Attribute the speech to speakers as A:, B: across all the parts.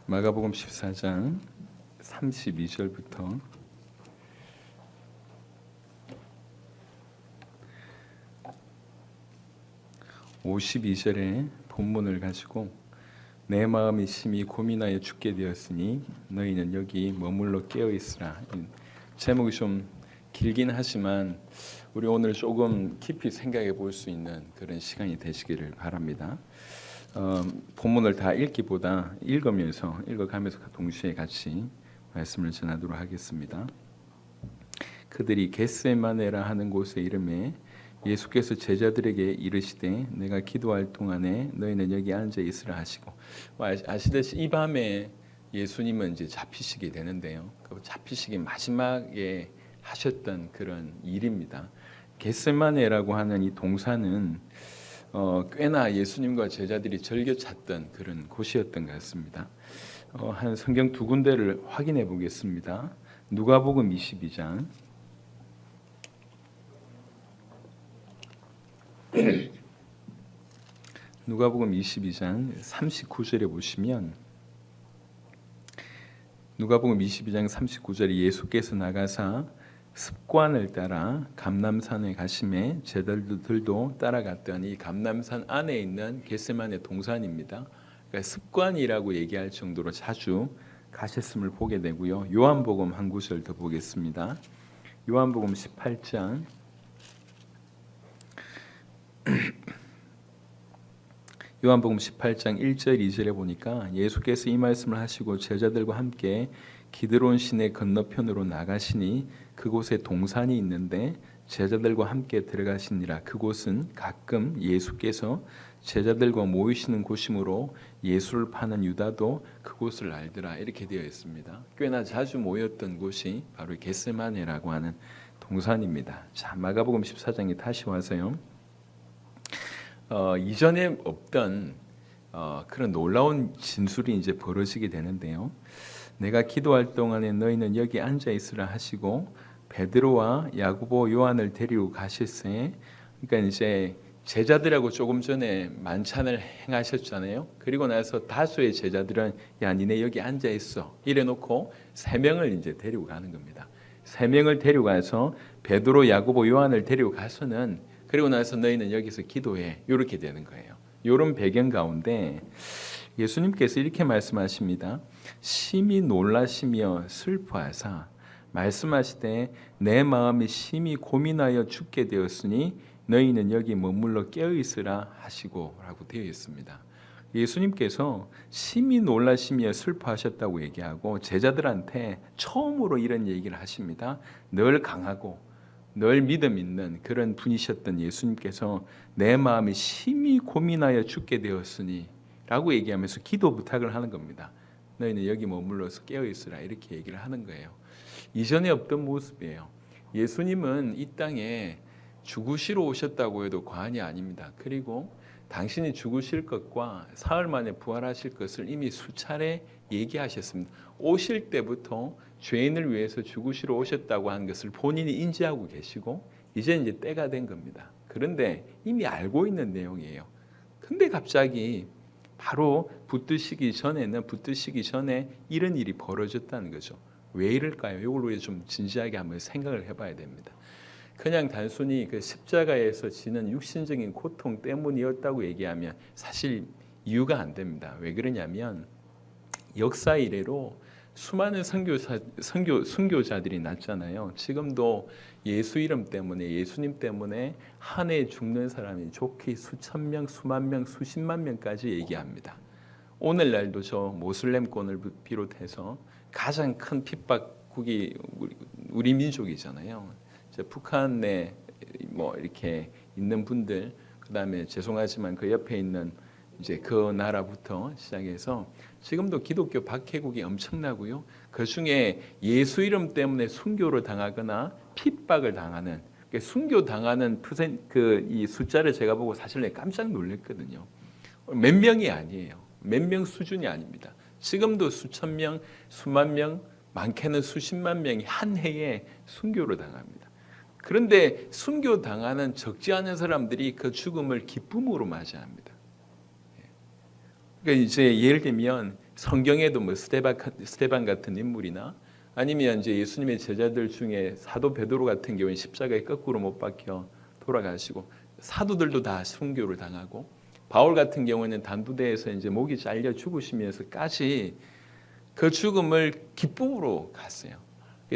A: 마가복음 14장 32절부터 52절의 본문을 가지고 내 마음이 심히 고민하여 죽게 되었으니 너희는 여기 머물러 깨어 있으라. 제목이 좀 길긴 하지만 우리 오늘 조금 깊이 생각해 볼 수 있는 그런 시간이 되시기를 바랍니다. 본문을 다 읽기보다 읽어가면서 동시에 같이 말씀을 전하도록 하겠습니다. 그들이 겟세마네라 하는 곳에 이름에 예수께서 제자들에게 이르시되 내가 기도할 동안에 너희는 여기 앉아 있으라 하시고, 아시듯이 이 밤에 예수님은 이제 잡히시게 되는데요. 그 잡히시기 마지막에 하셨던 그런 일입니다. 겟세마네라고 하는 이 동산은 꽤나 예수님과 제자들이 즐겨 찾던 그런 곳이었던 것 같습니다. 한 성경 두 군데를 확인해 보겠습니다. 누가복음 22장 누가복음 22장 39절에 보시면 누가복음 22장 39절에 예수께서 나가사 습관을 따라 감람산에 가심에 제자들도 따라갔더니 이 감람산 안에 있는 겟세마네 동산입니다. 그러니까 습관이라고 얘기할 정도로 자주 가셨음을 보게 되고요. 요한복음 한 구절 더 보겠습니다. 요한복음 18장 요한복음 18장 1절 2절에 보니까 예수께서 이 말씀을 하시고 제자들과 함께 기드론 시내 건너편으로 나가시니 그곳에 동산이 있는데 제자들과 함께 들어가시니라. 그곳은 가끔 예수께서 제자들과 모이시는 곳이므로 예수를 파는 유다도 그곳을 알더라. 이렇게 되어 있습니다. 꽤나 자주 모였던 곳이 바로 겟세마네라고 하는 동산입니다. 자, 마가복음 14장에 다시 와서요. 이전에 없던 그런 놀라운 진술이 이제 벌어지게 되는데요. 내가 기도할 동안에 너희는 여기 앉아 있으라 하시고 베드로와 야고보 요한을 데리고 가실세. 그러니까 이제 제자들하고 조금 전에 만찬을 행하셨잖아요. 그리고 나서 다수의 제자들은 야 니네 여기 앉아 있어 이래 놓고 세 명을 이제 데리고 가는 겁니다. 세 명을 데리고 가서 베드로, 야고보, 요한을 데리고 가서는 그리고 나서 너희는 여기서 기도해 이렇게 되는 거예요. 이런 배경 가운데 예수님께서 이렇게 말씀하십니다. 심히 놀라시며 슬퍼하사 말씀하시되 내 마음이 심히 고민하여 죽게 되었으니 너희는 여기 머물러 깨어 있으라 하시고 라고 되어 있습니다. 예수님께서 심히 놀라시며 슬퍼하셨다고 얘기하고 제자들한테 처음으로 이런 얘기를 하십니다. 늘 강하고 늘 믿음 있는 그런 분이셨던 예수님께서 내 마음이 심히 고민하여 죽게 되었으니 라고 얘기하면서 기도 부탁을 하는 겁니다. 너희는 여기 머물러서 깨어있으라 이렇게 얘기를 하는 거예요. 이전에 없던 모습이에요. 예수님은 이 땅에 죽으시러 오셨다고 해도 과언이 아닙니다. 그리고 당신이 죽으실 것과 사흘 만에 부활하실 것을 이미 수차례 얘기하셨습니다. 오실 때부터 죄인을 위해서 죽으시러 오셨다고 한 것을 본인이 인지하고 계시고 이제 때가 된 겁니다. 그런데 이미 알고 있는 내용이에요. 근데 갑자기 바로 붙드시기 전에 이런 일이 벌어졌다는 거죠. 왜 이럴까요? 이걸 우리 좀 진지하게 한번 생각을 해봐야 됩니다. 그냥 단순히 그 십자가에서 지는 육신적인 고통 때문이었다고 얘기하면 사실 이유가 안 됩니다. 왜 그러냐면 역사 이래로 수많은 선교자들이 났잖아요. 지금도 예수 이름 때문에 예수님 때문에 한 해 죽는 사람이 좋게 수천 명, 수만 명, 수십만 명까지 얘기합니다. 오늘날도 저 모슬렘권을 비롯해서 가장 큰 핍박국이 우리 민족이잖아요. 북한에 뭐 이렇게 있는 분들, 그다음에 죄송하지만 그 옆에 있는 이제 그 나라부터 시작해서 지금도 기독교 박해국이 엄청나고요. 그 중에 예수 이름 때문에 순교를 당하거나 핍박을 당하는, 순교 당하는 이 숫자를 제가 보고 사실 깜짝 놀랐거든요. 몇 명이 아니에요. 몇 명 수준이 아닙니다. 지금도 수천 명, 수만 명, 많게는 수십만 명이 한 해에 순교를 당합니다. 그런데 순교 당하는 적지 않은 사람들이 그 죽음을 기쁨으로 맞이합니다. 그러니까 이제 예를 들면 성경에도 뭐 스데반 같은 인물이나 아니면 이제 예수님의 제자들 중에 사도 베드로 같은 경우에 십자가에 거꾸로 못 박혀 돌아가시고 사도들도 다 순교를 당하고 바울 같은 경우는 단두대에서 이제 목이 잘려 죽으시면서까지 그 죽음을 기쁨으로 갔어요.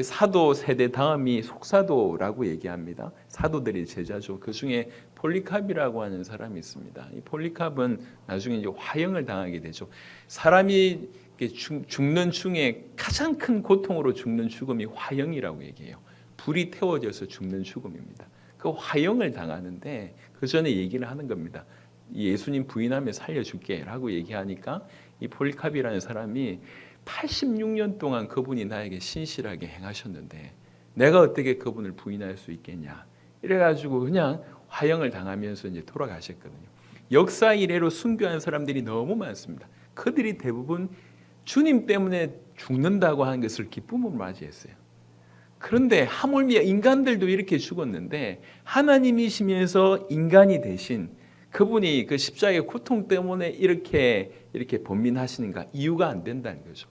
A: 사도 세대 다음이 속사도라고 얘기합니다. 사도들이 제자죠. 그 중에 폴리캅이라고 하는 사람이 있습니다. 이 폴리캅은 나중에 이제 화형을 당하게 되죠. 사람이 죽는 중에 가장 큰 고통으로 죽는 죽음이 화형이라고 얘기해요. 불이 태워져서 죽는 죽음입니다. 그 화형을 당하는데 그 전에 얘기를 하는 겁니다. 예수님 부인하며 살려줄게라고 얘기하니까 이 폴리캅이라는 사람이 86년 동안 그분이 나에게 신실하게 행하셨는데 내가 어떻게 그분을 부인할 수 있겠냐. 이래가지고 그냥 화형을 당하면서 이제 돌아가셨거든요. 역사 이래로 순교한 사람들이 너무 많습니다. 그들이 대부분 주님 때문에 죽는다고 하는 것을 기쁨으로 맞이했어요. 그런데 하물며 인간들도 이렇게 죽었는데 하나님이시면서 인간이 되신 그분이 그 십자가의 고통 때문에 이렇게 번민하시는가? 이유가 안 된다는 거죠.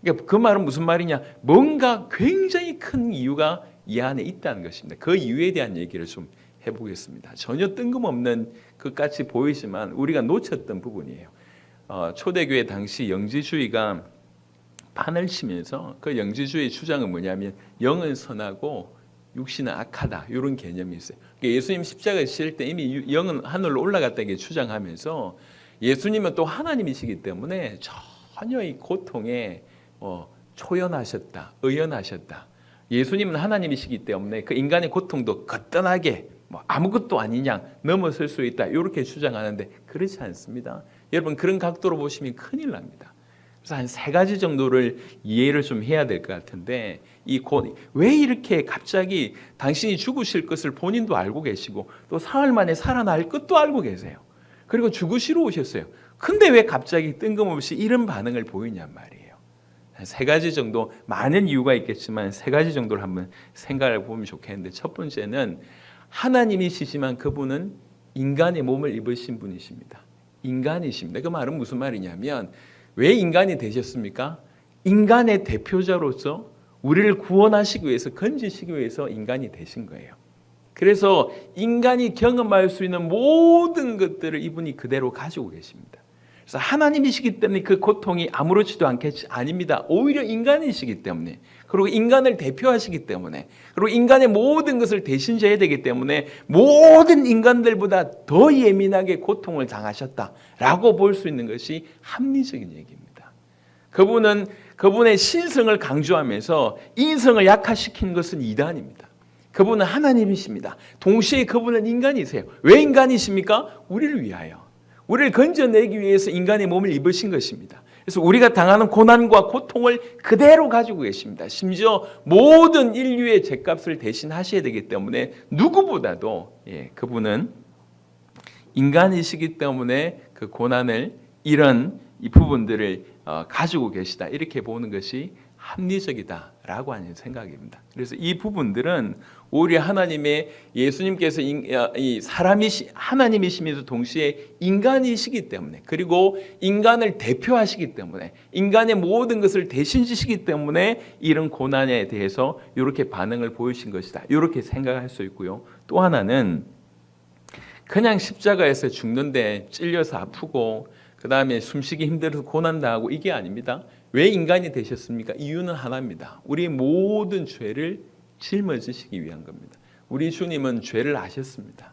A: 그러니까 그 말은 무슨 말이냐? 뭔가 굉장히 큰 이유가 이 안에 있다는 것입니다. 그 이유에 대한 얘기를 좀 해보겠습니다. 전혀 뜬금없는 것같이 보이지만 우리가 놓쳤던 부분이에요. 초대교회 당시 영지주의가 판을 치면서 그 영지주의 주장은 뭐냐면 영은 선하고 육신은 악하다 이런 개념이 있어요. 그러니까 예수님 십자가에 실 때 이미 영은 하늘로 올라갔다고 주장하면서 예수님은 또 하나님이시기 때문에 전혀 이 고통에 초연하셨다, 의연하셨다. 예수님은 하나님이시기 때문에 그 인간의 고통도 거뜬하게 아무것도 아니냐 넘어설 수 있다 이렇게 주장하는데 그렇지 않습니다. 여러분 그런 각도로 보시면 큰일 납니다. 그래서 한 3가지 정도를 이해를 좀 해야 될 것 같은데 왜 이렇게 갑자기 당신이 죽으실 것을 본인도 알고 계시고 또 사흘 만에 살아날 것도 알고 계세요. 그리고 죽으시러 오셨어요. 근데 왜 갑자기 뜬금없이 이런 반응을 보이냔 말이에요. 한 3가지 정도 많은 이유가 있겠지만 3가지 정도를 한번 생각해 보면 좋겠는데 첫 번째는 하나님이시지만 그분은 인간의 몸을 입으신 분이십니다. 인간이십니다. 그 말은 무슨 말이냐면 왜 인간이 되셨습니까? 인간의 대표자로서 우리를 구원하시기 위해서 건지시기 위해서 인간이 되신 거예요. 그래서 인간이 경험할 수 있는 모든 것들을 이분이 그대로 가지고 계십니다. 그래서 하나님이시기 때문에 그 고통이 아무렇지도 않겠지 아닙니다. 오히려 인간이시기 때문에 그리고 인간을 대표하시기 때문에 그리고 인간의 모든 것을 대신 져야 되기 때문에 모든 인간들보다 더 예민하게 고통을 당하셨다라고 볼 수 있는 것이 합리적인 얘기입니다. 그분은 그분의 신성을 강조하면서 인성을 약화시킨 것은 이단입니다. 그분은 하나님이십니다. 동시에 그분은 인간이세요. 왜 인간이십니까? 우리를 위하여. 우리를 건져내기 위해서 인간의 몸을 입으신 것입니다. 그래서 우리가 당하는 고난과 고통을 그대로 가지고 계십니다. 심지어 모든 인류의 죗값을 대신하셔야 되기 때문에 누구보다도 그분은 인간이시기 때문에 그 고난을 이런 이 부분들을 가지고 계시다. 이렇게 보는 것이 합리적이다라고 하는 생각입니다. 그래서 이 부분들은 오히려 하나님의 예수님께서 하나님이시면서 동시에 인간이시기 때문에 그리고 인간을 대표하시기 때문에 인간의 모든 것을 대신 지시기 때문에 이런 고난에 대해서 이렇게 반응을 보이신 것이다. 이렇게 생각할 수 있고요. 또 하나는 그냥 십자가에서 죽는데 찔려서 아프고 그 다음에 숨쉬기 힘들어서 고난당하고 이게 아닙니다. 왜 인간이 되셨습니까? 이유는 하나입니다. 우리의 모든 죄를 짊어지시기 위한 겁니다. 우리 주님은 죄를 아셨습니다.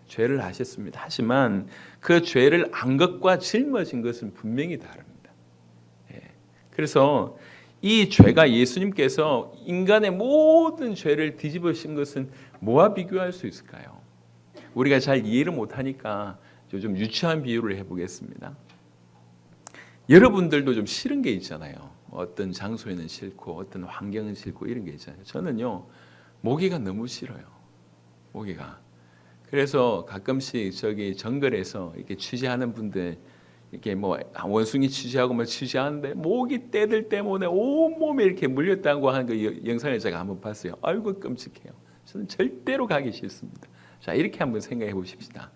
A: 죄를 아셨습니다. 하지만 그 죄를 안 것과 짊어진 것은 분명히 다릅니다. 그래서 이 죄가 예수님께서 인간의 모든 죄를 뒤집으신 것은 뭐와 비교할 수 있을까요? 우리가 잘 이해를 못하니까 좀 유치한 비유를 해보겠습니다. 여러분들도 좀 싫은 게 있잖아요. 어떤 장소에는 싫고 어떤 환경은 싫고 이런 게 있잖아요. 저는요 모기가 너무 싫어요. 모기가. 그래서 가끔씩 저기 정글에서 이렇게 취재하는 분들 이렇게 뭐 원숭이 취재하고 뭐 취재하는데 모기 떼들 때문에 온 몸에 이렇게 물렸다고 하는 그 영상을 제가 한번 봤어요. 아이고 끔찍해요. 저는 절대로 가기 싫습니다. 자 이렇게 한번 생각해 보십시다.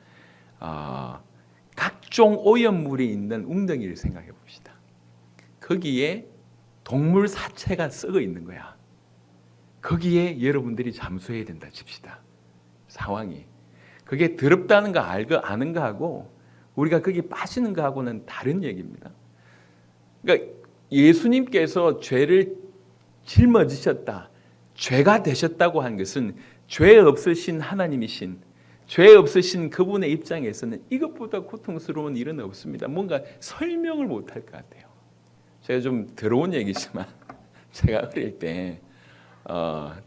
A: 각종 오염물이 있는 웅덩이를 생각해 봅시다. 거기에 동물 사체가 썩어 있는 거야. 거기에 여러분들이 잠수해야 된다 칩시다. 상황이. 그게 더럽다는 거 아는 거하고 우리가 거기 빠지는 거하고는 다른 얘기입니다. 그러니까 예수님께서 죄를 짊어지셨다. 죄가 되셨다고 한 것은 죄 없으신 하나님이신, 죄 없으신 그분의 입장에서는 이것보다 고통스러운 일은 없습니다. 뭔가 설명을 못할 것 같아요. 제가 좀 더러운 얘기지만 제가 어릴 때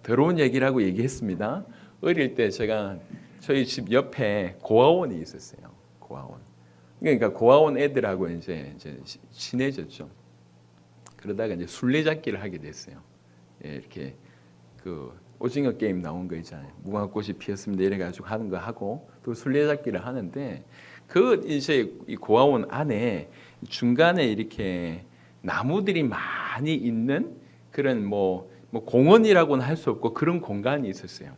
A: 더러운 얘기라고 얘기했습니다. 어릴 때 제가 저희 집 옆에 고아원이 있었어요. 고아원. 그러니까 고아원 애들하고 이제 친해졌죠. 그러다가 이제 술래잡기를 하게 됐어요. 예, 이렇게 그 오징어 게임 나온 거 있잖아요. 무궁화꽃이 피었습니다. 이래가지고 하는 거 하고 또 술래잡기를 하는데 그 이제 이 고아원 안에 중간에 이렇게 나무들이 많이 있는 그런 뭐 공원이라고는 할 수 없고 그런 공간이 있었어요.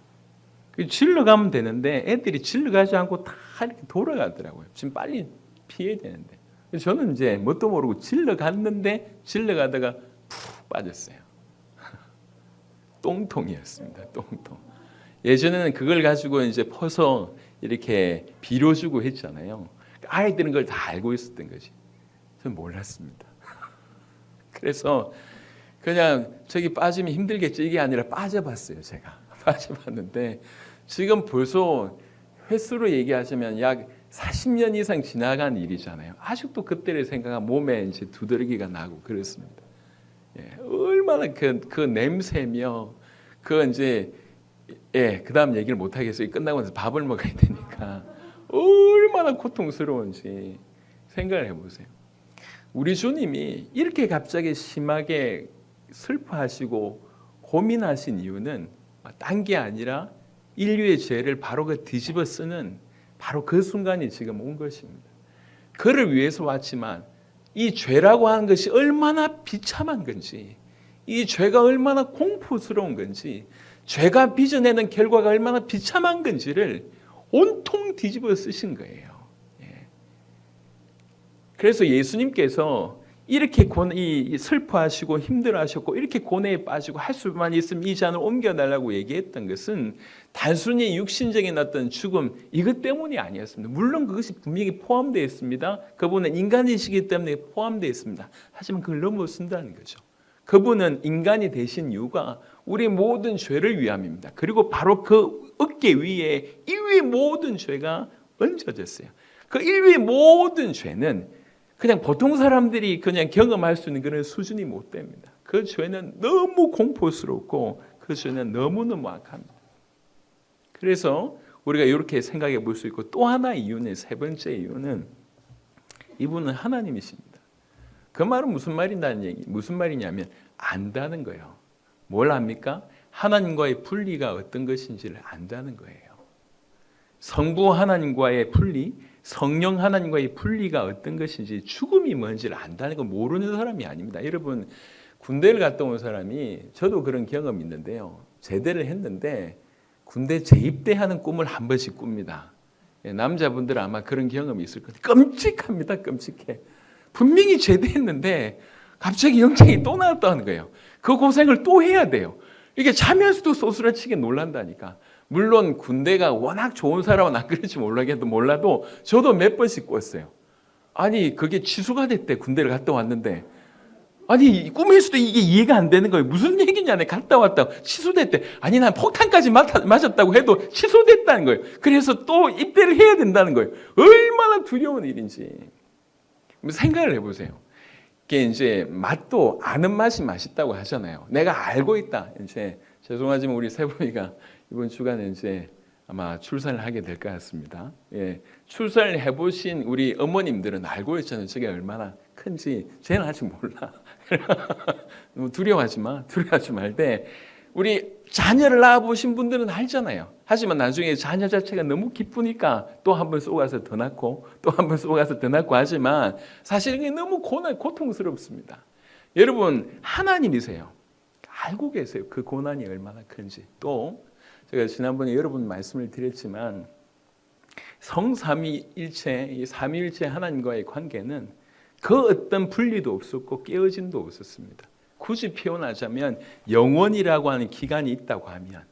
A: 질러 가면 되는데 애들이 질러 가지 않고 다 이렇게 돌아가더라고요. 지금 빨리 피해야 되는데. 저는 이제 뭣도 모르고 질러 갔는데 질러 가다가 푹 빠졌어요. 똥통이었습니다. 똥통. 예전에는 그걸 가지고 이제 퍼서 이렇게 비료주고 했잖아요. 아이들은 그걸 다 알고 있었던 거지. 저는 몰랐습니다. 그래서 그냥 저기 빠지면 힘들겠지 이게 아니라 빠져봤어요. 제가 빠져봤는데 지금 벌써 횟수로 얘기하자면 약 40년 이상 지나간 일이잖아요. 아직도 그때를 생각하면 몸에 이제 두드러기가 나고 그렇습니다. 예, 얼마나 그 냄새며 그 이제 그다음 얘기를 못 하겠어요. 끝나고 나서 밥을 먹어야 되니까 얼마나 고통스러운지 생각을 해보세요. 우리 주님이 이렇게 갑자기 심하게 슬퍼하시고 고민하신 이유는 딴 게 아니라 인류의 죄를 바로 그 뒤집어 쓰는 바로 그 순간이 지금 온 것입니다. 그를 위해서 왔지만 이 죄라고 하는 것이 얼마나 비참한 건지, 이 죄가 얼마나 공포스러운 건지, 죄가 빚어내는 결과가 얼마나 비참한 건지를 온통 뒤집어 쓰신 거예요. 그래서 예수님께서 이렇게 슬퍼하시고 힘들어하셨고 이렇게 고뇌에 빠지고 할 수만 있으면 이 잔을 옮겨달라고 얘기했던 것은 단순히 육신적인 어떤 죽음 이것 때문이 아니었습니다. 물론 그것이 분명히 포함되어 있습니다. 그분은 인간이시기 때문에 포함되어 있습니다. 하지만 그걸 넘어선다는 거죠. 그분은 인간이 되신 이유가 우리 모든 죄를 위함입니다. 그리고 바로 그 어깨 위에 인류의 모든 죄가 얹어졌어요. 그 인류의 모든 죄는 그냥 보통 사람들이 그냥 경험할 수 있는 그런 수준이 못 됩니다. 그 죄는 너무 공포스럽고 그 죄는 너무너무 악합니다. 그래서 우리가 이렇게 생각해 볼 수 있고 또 하나 이유는 세 번째 이유는 이분은 하나님이십니다. 그 말은 무슨 말이냐면 안다는 거예요. 뭘 압니까? 하나님과의 분리가 어떤 것인지를 안다는 거예요. 성부 하나님과의 분리, 성령 하나님과의 분리가 어떤 것인지 죽음이 뭔지를 안다는 거 모르는 사람이 아닙니다. 여러분 군대를 갔다 온 사람이 저도 그런 경험이 있는데요. 제대를 했는데 군대 재입대하는 꿈을 한 번씩 꿉니다. 남자분들은 아마 그런 경험이 있을 거예요. 끔찍합니다. 끔찍해. 분명히 제대했는데 갑자기 영장이 또 나왔다는 거예요. 그 고생을 또 해야 돼요. 이게 자면서도 소스라치게 놀란다니까. 물론 군대가 워낙 좋은 사람은 안 그럴지 몰라도 저도 몇 번씩 꿨어요. 아니 그게 취소가 됐대. 군대를 갔다 왔는데 아니 꿈에서도 이게 이해가 안 되는 거예요. 무슨 얘기냐. 내가 갔다 왔다고 취소됐대. 아니 난 폭탄까지 맞았다고 해도 취소됐다는 거예요. 그래서 또 입대를 해야 된다는 거예요. 얼마나 두려운 일인지 생각을 해보세요. 이게 이제 맛도 아는 맛이 맛있다고 하잖아요. 내가 알고 있다. 이제 죄송하지만 우리 세범이가 이번 주간에 이제 아마 출산을 하게 될 것 같습니다. 예, 출산을 해보신 우리 어머님들은 알고 있잖아요. 저게 얼마나 큰지. 쟤는 아직 몰라. 두려워하지 말되 우리 자녀를 낳아보신 분들은 알잖아요. 하지만 나중에 자녀 자체가 너무 기쁘니까 또 한 번 쏘가서 더 낳고 또 한 번 쏘가서 더 낳고 하지만 사실 이게 너무 고통스럽습니다. 여러분 하나님이세요. 알고 계세요. 그 고난이 얼마나 큰지. 또 제가 지난번에 여러분 말씀을 드렸지만 성삼위일체, 이 삼위일체 하나님과의 관계는 그 어떤 분리도 없었고 깨어짐도 없었습니다. 굳이 표현하자면 영원이라고 하는 기간이 있다고 하면,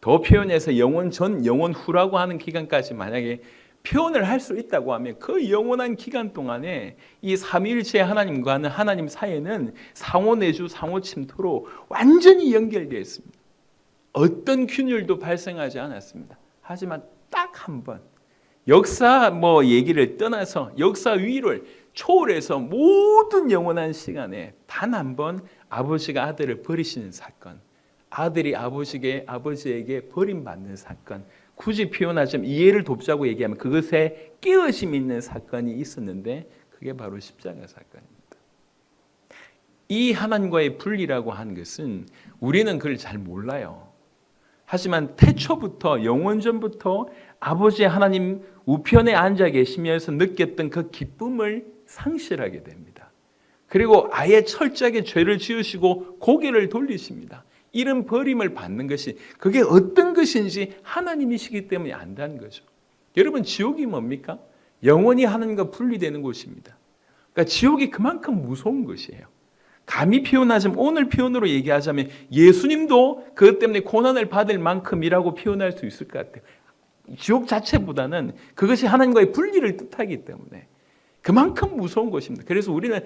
A: 더 표현해서 영원 전, 영원 후라고 하는 기간까지 만약에 표현을 할 수 있다고 하면 그 영원한 기간 동안에 이 삼위일체 하나님과는 하나님 사이에는 상호내주, 상호침투로 완전히 연결되어 있습니다. 어떤 균열도 발생하지 않았습니다. 하지만 딱 한 번, 역사 얘기를 떠나서 역사 위를 초월해서 모든 영원한 시간에 단 한 번 아버지가 아들을 버리시는 사건, 아들이 아버지에게 버림받는 사건, 굳이 표현하자면 이해를 돕자고 얘기하면 그것에 깨어짐 있는 사건이 있었는데 그게 바로 십자가 사건입니다. 이 하나님과의 분리라고 하는 것은 우리는 그걸 잘 몰라요. 하지만 태초부터 영원전부터 아버지 하나님 우편에 앉아 계시면서 느꼈던 그 기쁨을 상실하게 됩니다. 그리고 아예 철저하게 죄를 지으시고 고개를 돌리십니다. 이런 버림을 받는 것이 그게 어떤 것인지 하나님이시기 때문에 안다는 거죠. 여러분, 지옥이 뭡니까? 영원히 하나님과 분리되는 곳입니다. 그러니까 지옥이 그만큼 무서운 것이에요. 감히 표현하자면, 오늘 표현으로 얘기하자면 예수님도 그것 때문에 고난을 받을 만큼이라고 표현할 수 있을 것 같아요. 지옥 자체보다는 그것이 하나님과의 분리를 뜻하기 때문에 그만큼 무서운 것입니다. 그래서 우리는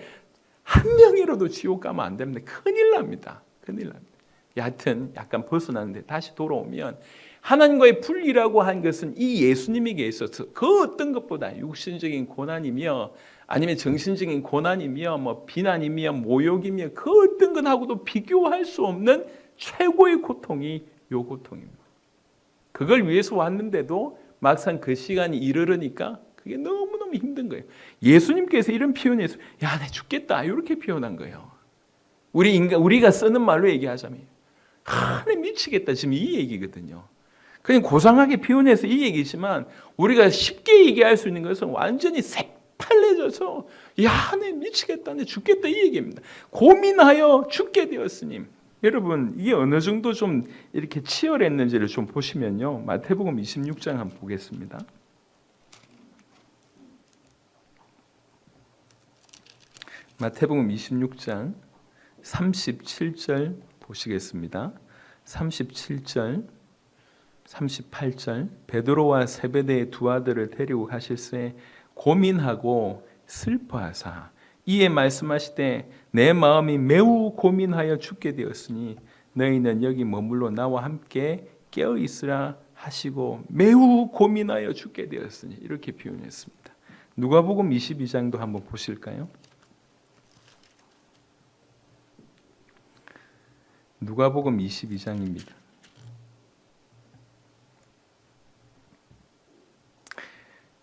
A: 한 명이라도 지옥 가면 안 됩니다. 큰일 납니다. 큰일 납니다. 여하튼 약간 벗어나는데 다시 돌아오면, 하나님과의 분리라고 한 것은 이 예수님에게 있어서 그 어떤 것보다 육신적인 고난이며 아니면 정신적인 고난이며 비난이며 모욕이며 그 어떤 것하고도 비교할 수 없는 최고의 고통이 요 고통입니다. 그걸 위해서 왔는데도 막상 그 시간이 이르르니까 그게 너무너무 힘든 거예요. 예수님께서 이런 표현에서 야, 내 죽겠다 이렇게 표현한 거예요. 우리가 쓰는 말로 얘기하자면 내 미치겠다, 지금 이 얘기거든요. 그냥 고상하게 표현해서 이 얘기지만 우리가 쉽게 얘기할 수 있는 것은 완전히 새빨래져서 야, 내 미치겠다, 내 죽겠다 이 얘기입니다. 고민하여 죽게 되었으니. 여러분, 이게 어느 정도 좀 이렇게 치열했는지를 좀 보시면요, 마태복음 26장 한번 보겠습니다. 마태복음 26장 37절 보시겠습니다. 37절, 38절. 베드로와 세베대의 두 아들을 데리고 가실새 고민하고 슬퍼하사 이에 말씀하시되 내 마음이 매우 고민하여 죽게 되었으니 너희는 여기 머물러 나와 함께 깨어 있으라 하시고 매우 고민하여 죽게 되었으니 이렇게 표현했습니다. 누가복음 22장도 한번 보실까요? 누가복음 22장입니다.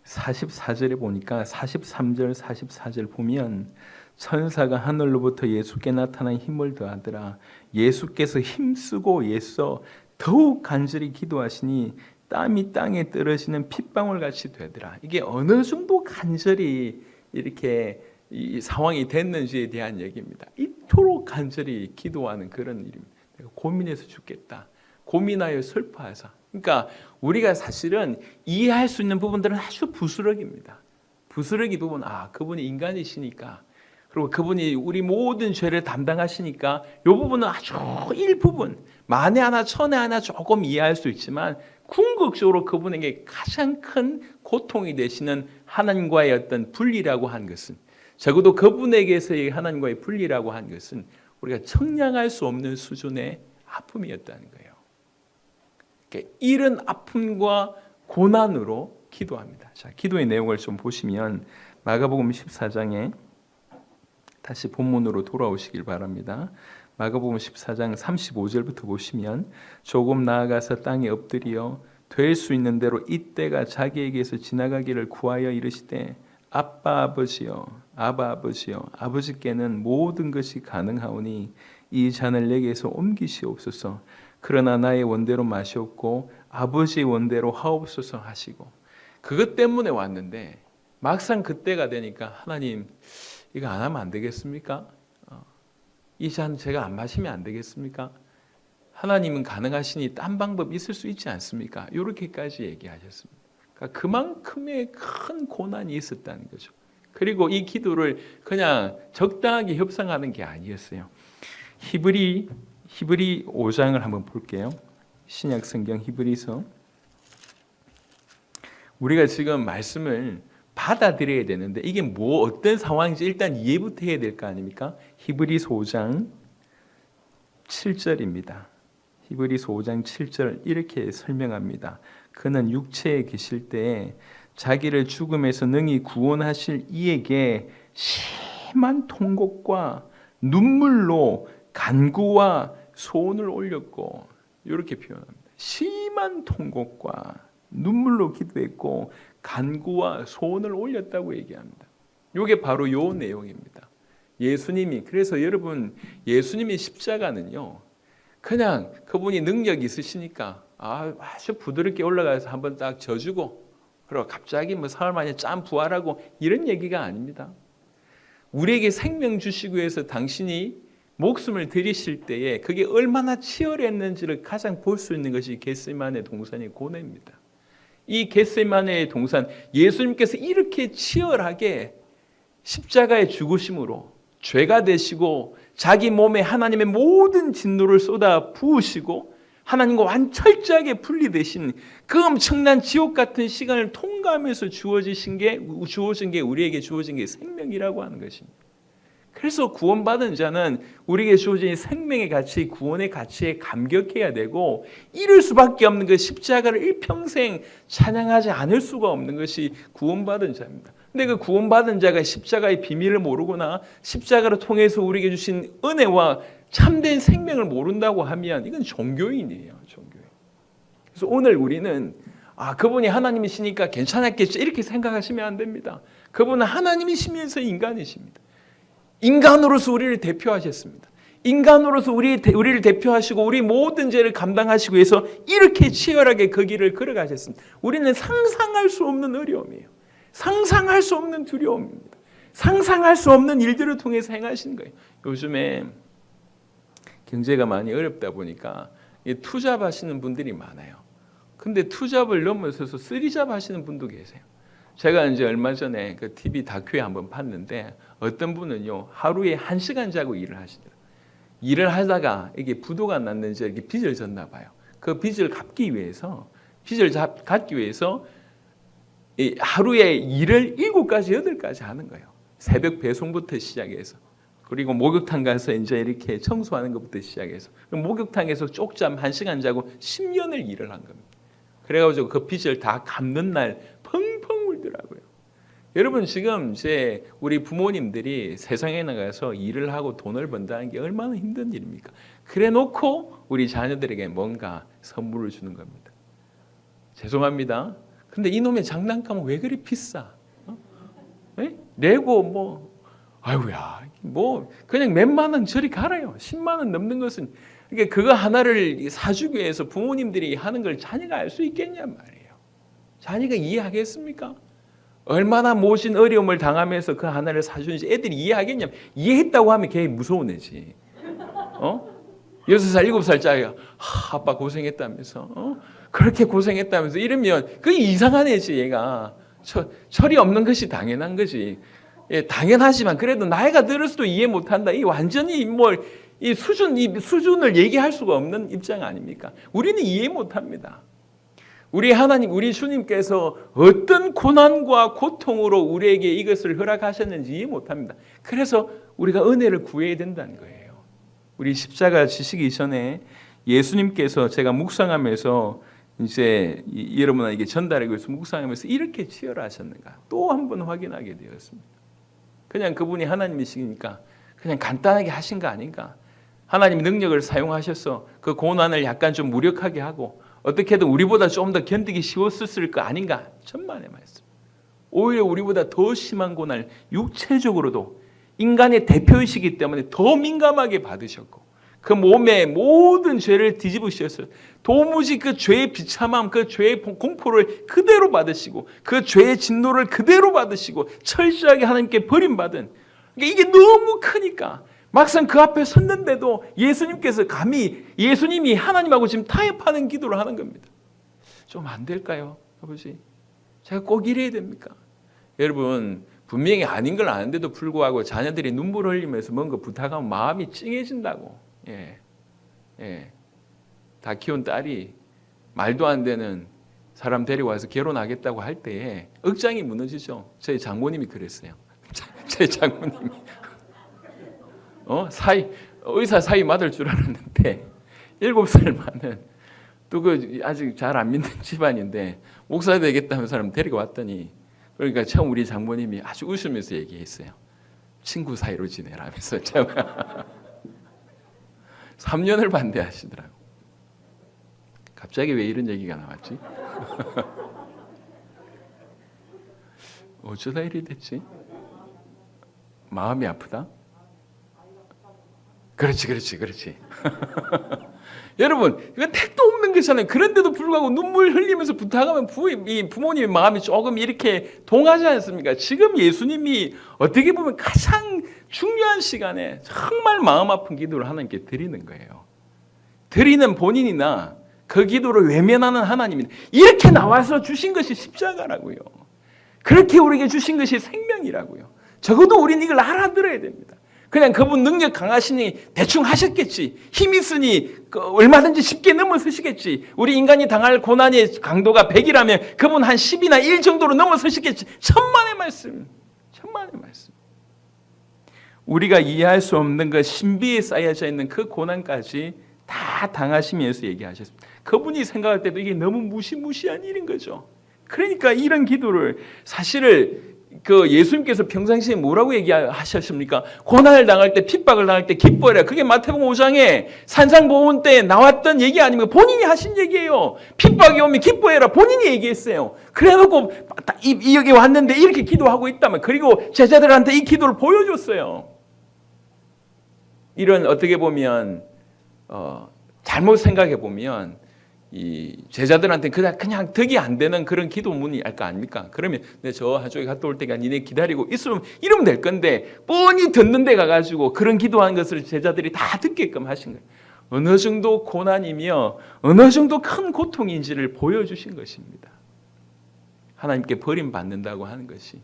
A: 44절에 보니까 43절, 44절 보면 천사가 하늘로부터 예수께 나타난 힘을 더하더라. 예수께서 힘쓰고 애써 더욱 간절히 기도하시니 땀이 땅에 떨어지는 핏방울 같이 되더라. 이게 어느 정도 간절히 이렇게 이 상황이 됐는지에 대한 얘기입니다. 이토록 간절히 기도하는 그런 일입니다. 내가 고민해서 죽겠다. 고민하여 슬퍼하사. 그러니까 우리가 사실은 이해할 수 있는 부분들은 아주 부스러기입니다. 부스러기 부분, 그분이 인간이시니까, 그리고 그분이 우리 모든 죄를 담당하시니까 이 부분은 아주 일부분, 만에 하나 천에 하나 조금 이해할 수 있지만 궁극적으로 그분에게 가장 큰 고통이 되시는 하나님과의 어떤 분리라고 한 것은, 적어도 그분에게서의 하나님과의 분리라고 한 것은 우리가 청량할 수 없는 수준의 아픔이었다는 거예요. 그러니까 이런 아픔과 고난으로 기도합니다. 자, 기도의 내용을 좀 보시면 마가복음 14장에 다시 본문으로 돌아오시길 바랍니다. 마가복음 14장 35절부터 보시면 조금 나아가서 땅에 엎드려 될 수 있는 대로 이때가 자기에게서 지나가기를 구하여 이르시되 아빠 아버지여 아버지께는 모든 것이 가능하오니 이 잔을 내게서 옮기시옵소서. 그러나 나의 원대로 마시옵고 아버지의 원대로 하옵소서 하시고, 그것 때문에 왔는데 막상 그때가 되니까 하나님 이거 안 하면 안 되겠습니까? 이 잔 제가 안 마시면 안 되겠습니까? 하나님은 가능하시니 딴 방법 있을 수 있지 않습니까? 이렇게까지 얘기하셨습니다. 그러니까 그만큼의 큰 고난이 있었다는 거죠. 그리고 이 기도를 그냥 적당하게 협상하는 게 아니었어요. 히브리 5장을 한번 볼게요. 신약 성경 히브리서. 우리가 지금 말씀을 받아들여야 되는데 이게 뭐 어떤 상황인지 일단 이해부터 해야 될 거 아닙니까? 히브리서 5장 7절입니다. 히브리서 5장 7절 이렇게 설명합니다. 그는 육체에 계실 때 자기를 죽음에서 능히 구원하실 이에게 심한 통곡과 눈물로 간구와 소원을 올렸고, 이렇게 표현합니다. 심한 통곡과 눈물로 기도했고 간구와 소원을 올렸다고 얘기합니다. 이게 바로 요 내용입니다. 예수님이, 그래서 여러분 예수님의 십자가는요, 그냥 그분이 능력이 있으시니까 아주 부드럽게 올라가서 한번 딱 져주고 그리고 갑자기 뭐 사흘 만에 짠 부활하고 이런 얘기가 아닙니다. 우리에게 생명 주시기 위해서 당신이 목숨을 들이실 때에 그게 얼마나 치열했는지를 가장 볼 수 있는 것이 겟세마네 동산의 고뇌입니다. 이 겟세마네 동산, 예수님께서 이렇게 치열하게 십자가의 죽으심으로 죄가 되시고 자기 몸에 하나님의 모든 진노를 쏟아 부으시고 하나님과 완철저하게 분리되신 그 엄청난 지옥 같은 시간을 통과하면서 주어진 게 우리에게 주어진 게 생명이라고 하는 것입니다. 그래서 구원받은 자는 우리에게 주어진 생명의 가치, 구원의 가치에 감격해야 되고, 이룰 수밖에 없는 그 십자가를 일평생 찬양하지 않을 수가 없는 것이 구원받은 자입니다. 근데 그 구원받은 자가 십자가의 비밀을 모르거나 십자가를 통해서 우리에게 주신 은혜와 참된 생명을 모른다고 하면 이건 종교인이에요. 종교인. 그래서 오늘 우리는 그분이 하나님이시니까 괜찮았겠죠 이렇게 생각하시면 안 됩니다. 그분은 하나님이시면서 인간이십니다. 인간으로서 우리를 대표하셨습니다. 인간으로서 우리를 대표하시고 우리 모든 죄를 감당하시기 위해서 이렇게 치열하게 그 길을 걸어가셨습니다. 우리는 상상할 수 없는 어려움이에요. 상상할 수 없는 두려움입니다. 상상할 수 없는 일들을 통해서 행하신 거예요. 요즘에 경제가 많이 어렵다 보니까 투잡 하시는 분들이 많아요. 근데 투잡을 넘어서서 쓰리잡 하시는 분도 계세요. 제가 이제 얼마 전에 그 TV 다큐에 한번 봤는데 어떤 분은요 하루에 1시간 자고 일을 하시더라고요. 일을 하다가 이게 부도가 났는지 이렇게 빚을 졌나 봐요. 그 빚을 갚기 위해서 하루에 일을 7가지 8가지 하는 거예요. 새벽 배송부터 시작해서 그리고 목욕탕 가서 이제 이렇게 청소하는 것부터 시작해서 목욕탕에서 쪽잠 1시간 자고 10년을 일을 한 겁니다. 그래가지고 그 빚을 다 갚는 날 펑펑 울더라고요. 여러분 지금 이제 우리 부모님들이 세상에 나가서 일을 하고 돈을 번다는 게 얼마나 힘든 일입니까? 그래놓고 우리 자녀들에게 뭔가 선물을 주는 겁니다. 죄송합니다. 근데 이놈의 장난감은 왜 그리 비싸? 레고 아이고야 그냥 몇만 원 저리 갈아요. 10만 원 넘는 것은 그러니까 그거 하나를 사주기 위해서 부모님들이 하는 걸 자녀가 알 수 있겠냔 말이에요. 자녀가 이해하겠습니까? 얼마나 모진 어려움을 당하면서 그 하나를 사주는지 애들이 이해하겠냐면, 이해했다고 하면 걔 무서운 애지. 6살, 7살짜리가 아빠 고생했다면서 그렇게 고생했다면서 이러면 그게 이상한 애지. 얘가 철이 없는 것이 당연한 거지. 예, 당연하지만 그래도 나이가 들어서도 이해 못한다. 이 완전히 이 수준을 얘기할 수가 없는 입장 아닙니까? 우리는 이해 못합니다. 우리 하나님, 우리 주님께서 어떤 고난과 고통으로 우리에게 이것을 허락하셨는지 이해 못합니다. 그래서 우리가 은혜를 구해야 된다는 거예요. 우리 십자가 지시기 전에 예수님께서 제가 묵상하면서 이제 여러분에게 전달하기 위해서 묵상하면서 이렇게 치열하셨는가 또 한 번 확인하게 되었습니다. 그냥 그분이 하나님이시니까 그냥 간단하게 하신 거 아닌가? 하나님 능력을 사용하셔서 그 고난을 약간 좀 무력하게 하고 어떻게든 우리보다 좀 더 견디기 쉬웠을 거 아닌가? 천만의 말씀. 오히려 우리보다 더 심한 고난을 육체적으로도 인간의 대표이시기 때문에 더 민감하게 받으셨고 그 몸의 모든 죄를 뒤집으셔서 도무지 그 죄의 비참함, 그 죄의 공포를 그대로 받으시고 그 죄의 진노를 그대로 받으시고 철저하게 하나님께 버림받은, 이게 너무 크니까 막상 그 앞에 섰는데도 예수님께서 감히 예수님이 하나님하고 지금 타협하는 기도를 하는 겁니다. 좀 안 될까요, 아버지? 제가 꼭 이래야 됩니까? 여러분, 분명히 아닌 걸 아는데도 불구하고 자녀들이 눈물 흘리면서 뭔가 부탁하면 마음이 찡해진다고. 다 키운 딸이 말도 안 되는 사람 데려와서 결혼하겠다고 할 때에 억장이 무너지죠. 저희 장모님이 그랬어요. 제 장모님이 의사 사위 맞을 줄 알았는데 7살 많은 또 그 아직 잘 안 믿는 집안인데 목사 되겠다는 사람 데리고 왔더니 그러니까 처음 우리 장모님이 아주 웃으면서 얘기했어요. 친구 사이로 지내라면서 3년을 반대하시더라고. 갑자기 왜 이런 얘기가 나왔지? 어쩌다 이리 됐지? 마음이 아프다? 그렇지. 여러분, 이건 택도 없는 거잖아요. 그런데도 불구하고 눈물 흘리면서 부탁하면 이 부모님의 마음이 조금 이렇게 동하지 않습니까? 지금 예수님이 어떻게 보면 가장 중요한 시간에 정말 마음 아픈 기도를 하나님께 드리는 거예요. 드리는 본인이나 그 기도를 외면하는 하나님이 이렇게 나와서 주신 것이 십자가라고요. 그렇게 우리에게 주신 것이 생명이라고요. 적어도 우리는 이걸 알아들어야 됩니다. 그냥 그분 능력 강하시니 대충 하셨겠지. 힘 있으니 얼마든지 쉽게 넘어서시겠지. 우리 인간이 당할 고난의 강도가 100이라면 그분 한 10이나 1 정도로 넘어서시겠지. 천만의 말씀. 우리가 이해할 수 없는 그 신비에 쌓여져 있는 그 고난까지 다 당하시면서 얘기하셨습니다. 그분이 생각할 때도 이게 너무 무시무시한 일인 거죠. 그러니까 이런 기도를 사실을 예수님께서 평상시에 뭐라고 얘기하셨습니까? 고난을 당할 때, 핍박을 당할 때 기뻐해라. 그게 마태복음 5장에 산상보훈 때 나왔던 얘기 아닙니까? 본인이 하신 얘기예요. 핍박이 오면 기뻐해라. 본인이 얘기했어요. 그래놓고 여기 왔는데 이렇게 기도하고 있다면, 그리고 제자들한테 이 기도를 보여줬어요. 이런 어떻게 보면 잘못 생각해 보면 이 제자들한테 그냥 덕이 안 되는 그런 기도문이 알 거 아닙니까? 그러면 저 한쪽에 갔다 올 때가 니네 기다리고 있으면 이러면 될 건데 뻔히 듣는 데 가가지고 그런 기도한 것을 제자들이 다 듣게끔 하신 거예요. 어느 정도 고난이며 어느 정도 큰 고통인지를 보여주신 것입니다. 하나님께 버림받는다고 하는 것이,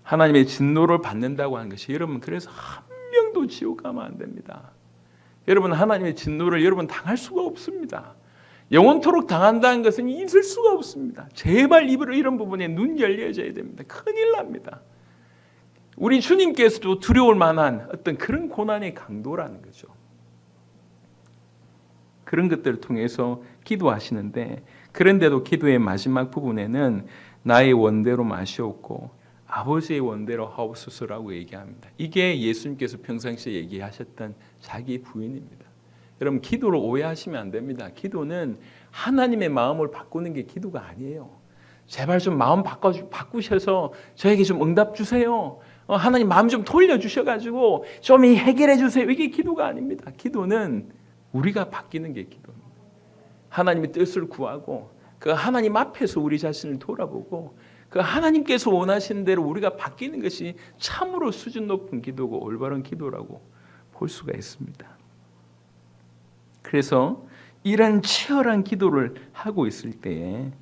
A: 하나님의 진노를 받는다고 하는 것이, 여러분 그래서 한 명도 지옥 가면 안 됩니다. 여러분 하나님의 진노를 여러분 당할 수가 없습니다. 영원토록 당한다는 것은 있을 수가 없습니다. 제발 이런 부분에 눈 열려져야 됩니다. 큰일 납니다. 우리 주님께서도 두려울 만한 어떤 그런 고난의 강도라는 거죠. 그런 것들을 통해서 기도하시는데, 그런데도 기도의 마지막 부분에는 나의 원대로 마시옵고 아버지의 원대로 하옵소서라고 얘기합니다. 이게 예수님께서 평상시에 얘기하셨던 자기 부인입니다. 여러분 기도를 오해하시면 안 됩니다. 기도는 하나님의 마음을 바꾸는 게 기도가 아니에요. 제발 좀 마음 바꾸셔서 저에게 좀 응답 주세요. 하나님 마음 좀 돌려주셔가지고 좀 해결해 주세요. 이게 기도가 아닙니다. 기도는 우리가 바뀌는 게 기도입니다. 하나님의 뜻을 구하고 그 하나님 앞에서 우리 자신을 돌아보고 그 하나님께서 원하시는 대로 우리가 바뀌는 것이 참으로 수준 높은 기도고 올바른 기도라고 볼 수가 있습니다. 그래서 이런 치열한 기도를 하고 있을 때에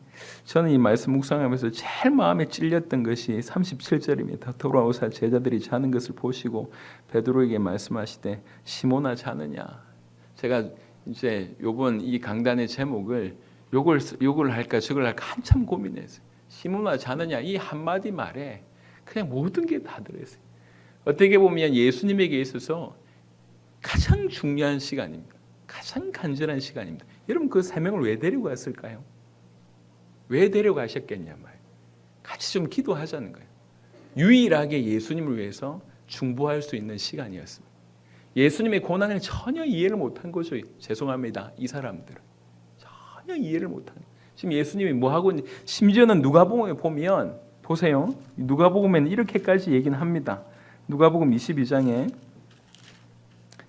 A: 저는 이 말씀 묵상하면서 제일 마음에 찔렸던 것이 37절입니다. 돌아오사 제자들이 자는 것을 보시고 베드로에게 말씀하시되 시몬아 자느냐. 제가 이제 요번 이 강단의 제목을 요걸 할까 저걸 할까 한참 고민했어요. 시몬아 자느냐, 이 한마디 말에 그냥 모든 게 다 들어있어요. 어떻게 보면 예수님에게 있어서 가장 중요한 시간입니다. 가장 간절한 시간입니다. 여러분 그 3명을 왜 데리고 갔을까요? 왜 데려가셨겠냐 말이에요. 같이 좀 기도하자는 거예요. 유일하게 예수님을 위해서 중보할 수 있는 시간이었습니다. 예수님의 고난을 전혀 이해를 못한 거죠. 죄송합니다. 이 사람들은 전혀 이해를 못한 거예요. 지금 예수님이 뭐하고 있는지, 심지어는 누가복음에 보면 보세요. 누가복음에는 이렇게까지 얘기는 합니다. 누가복음 22장에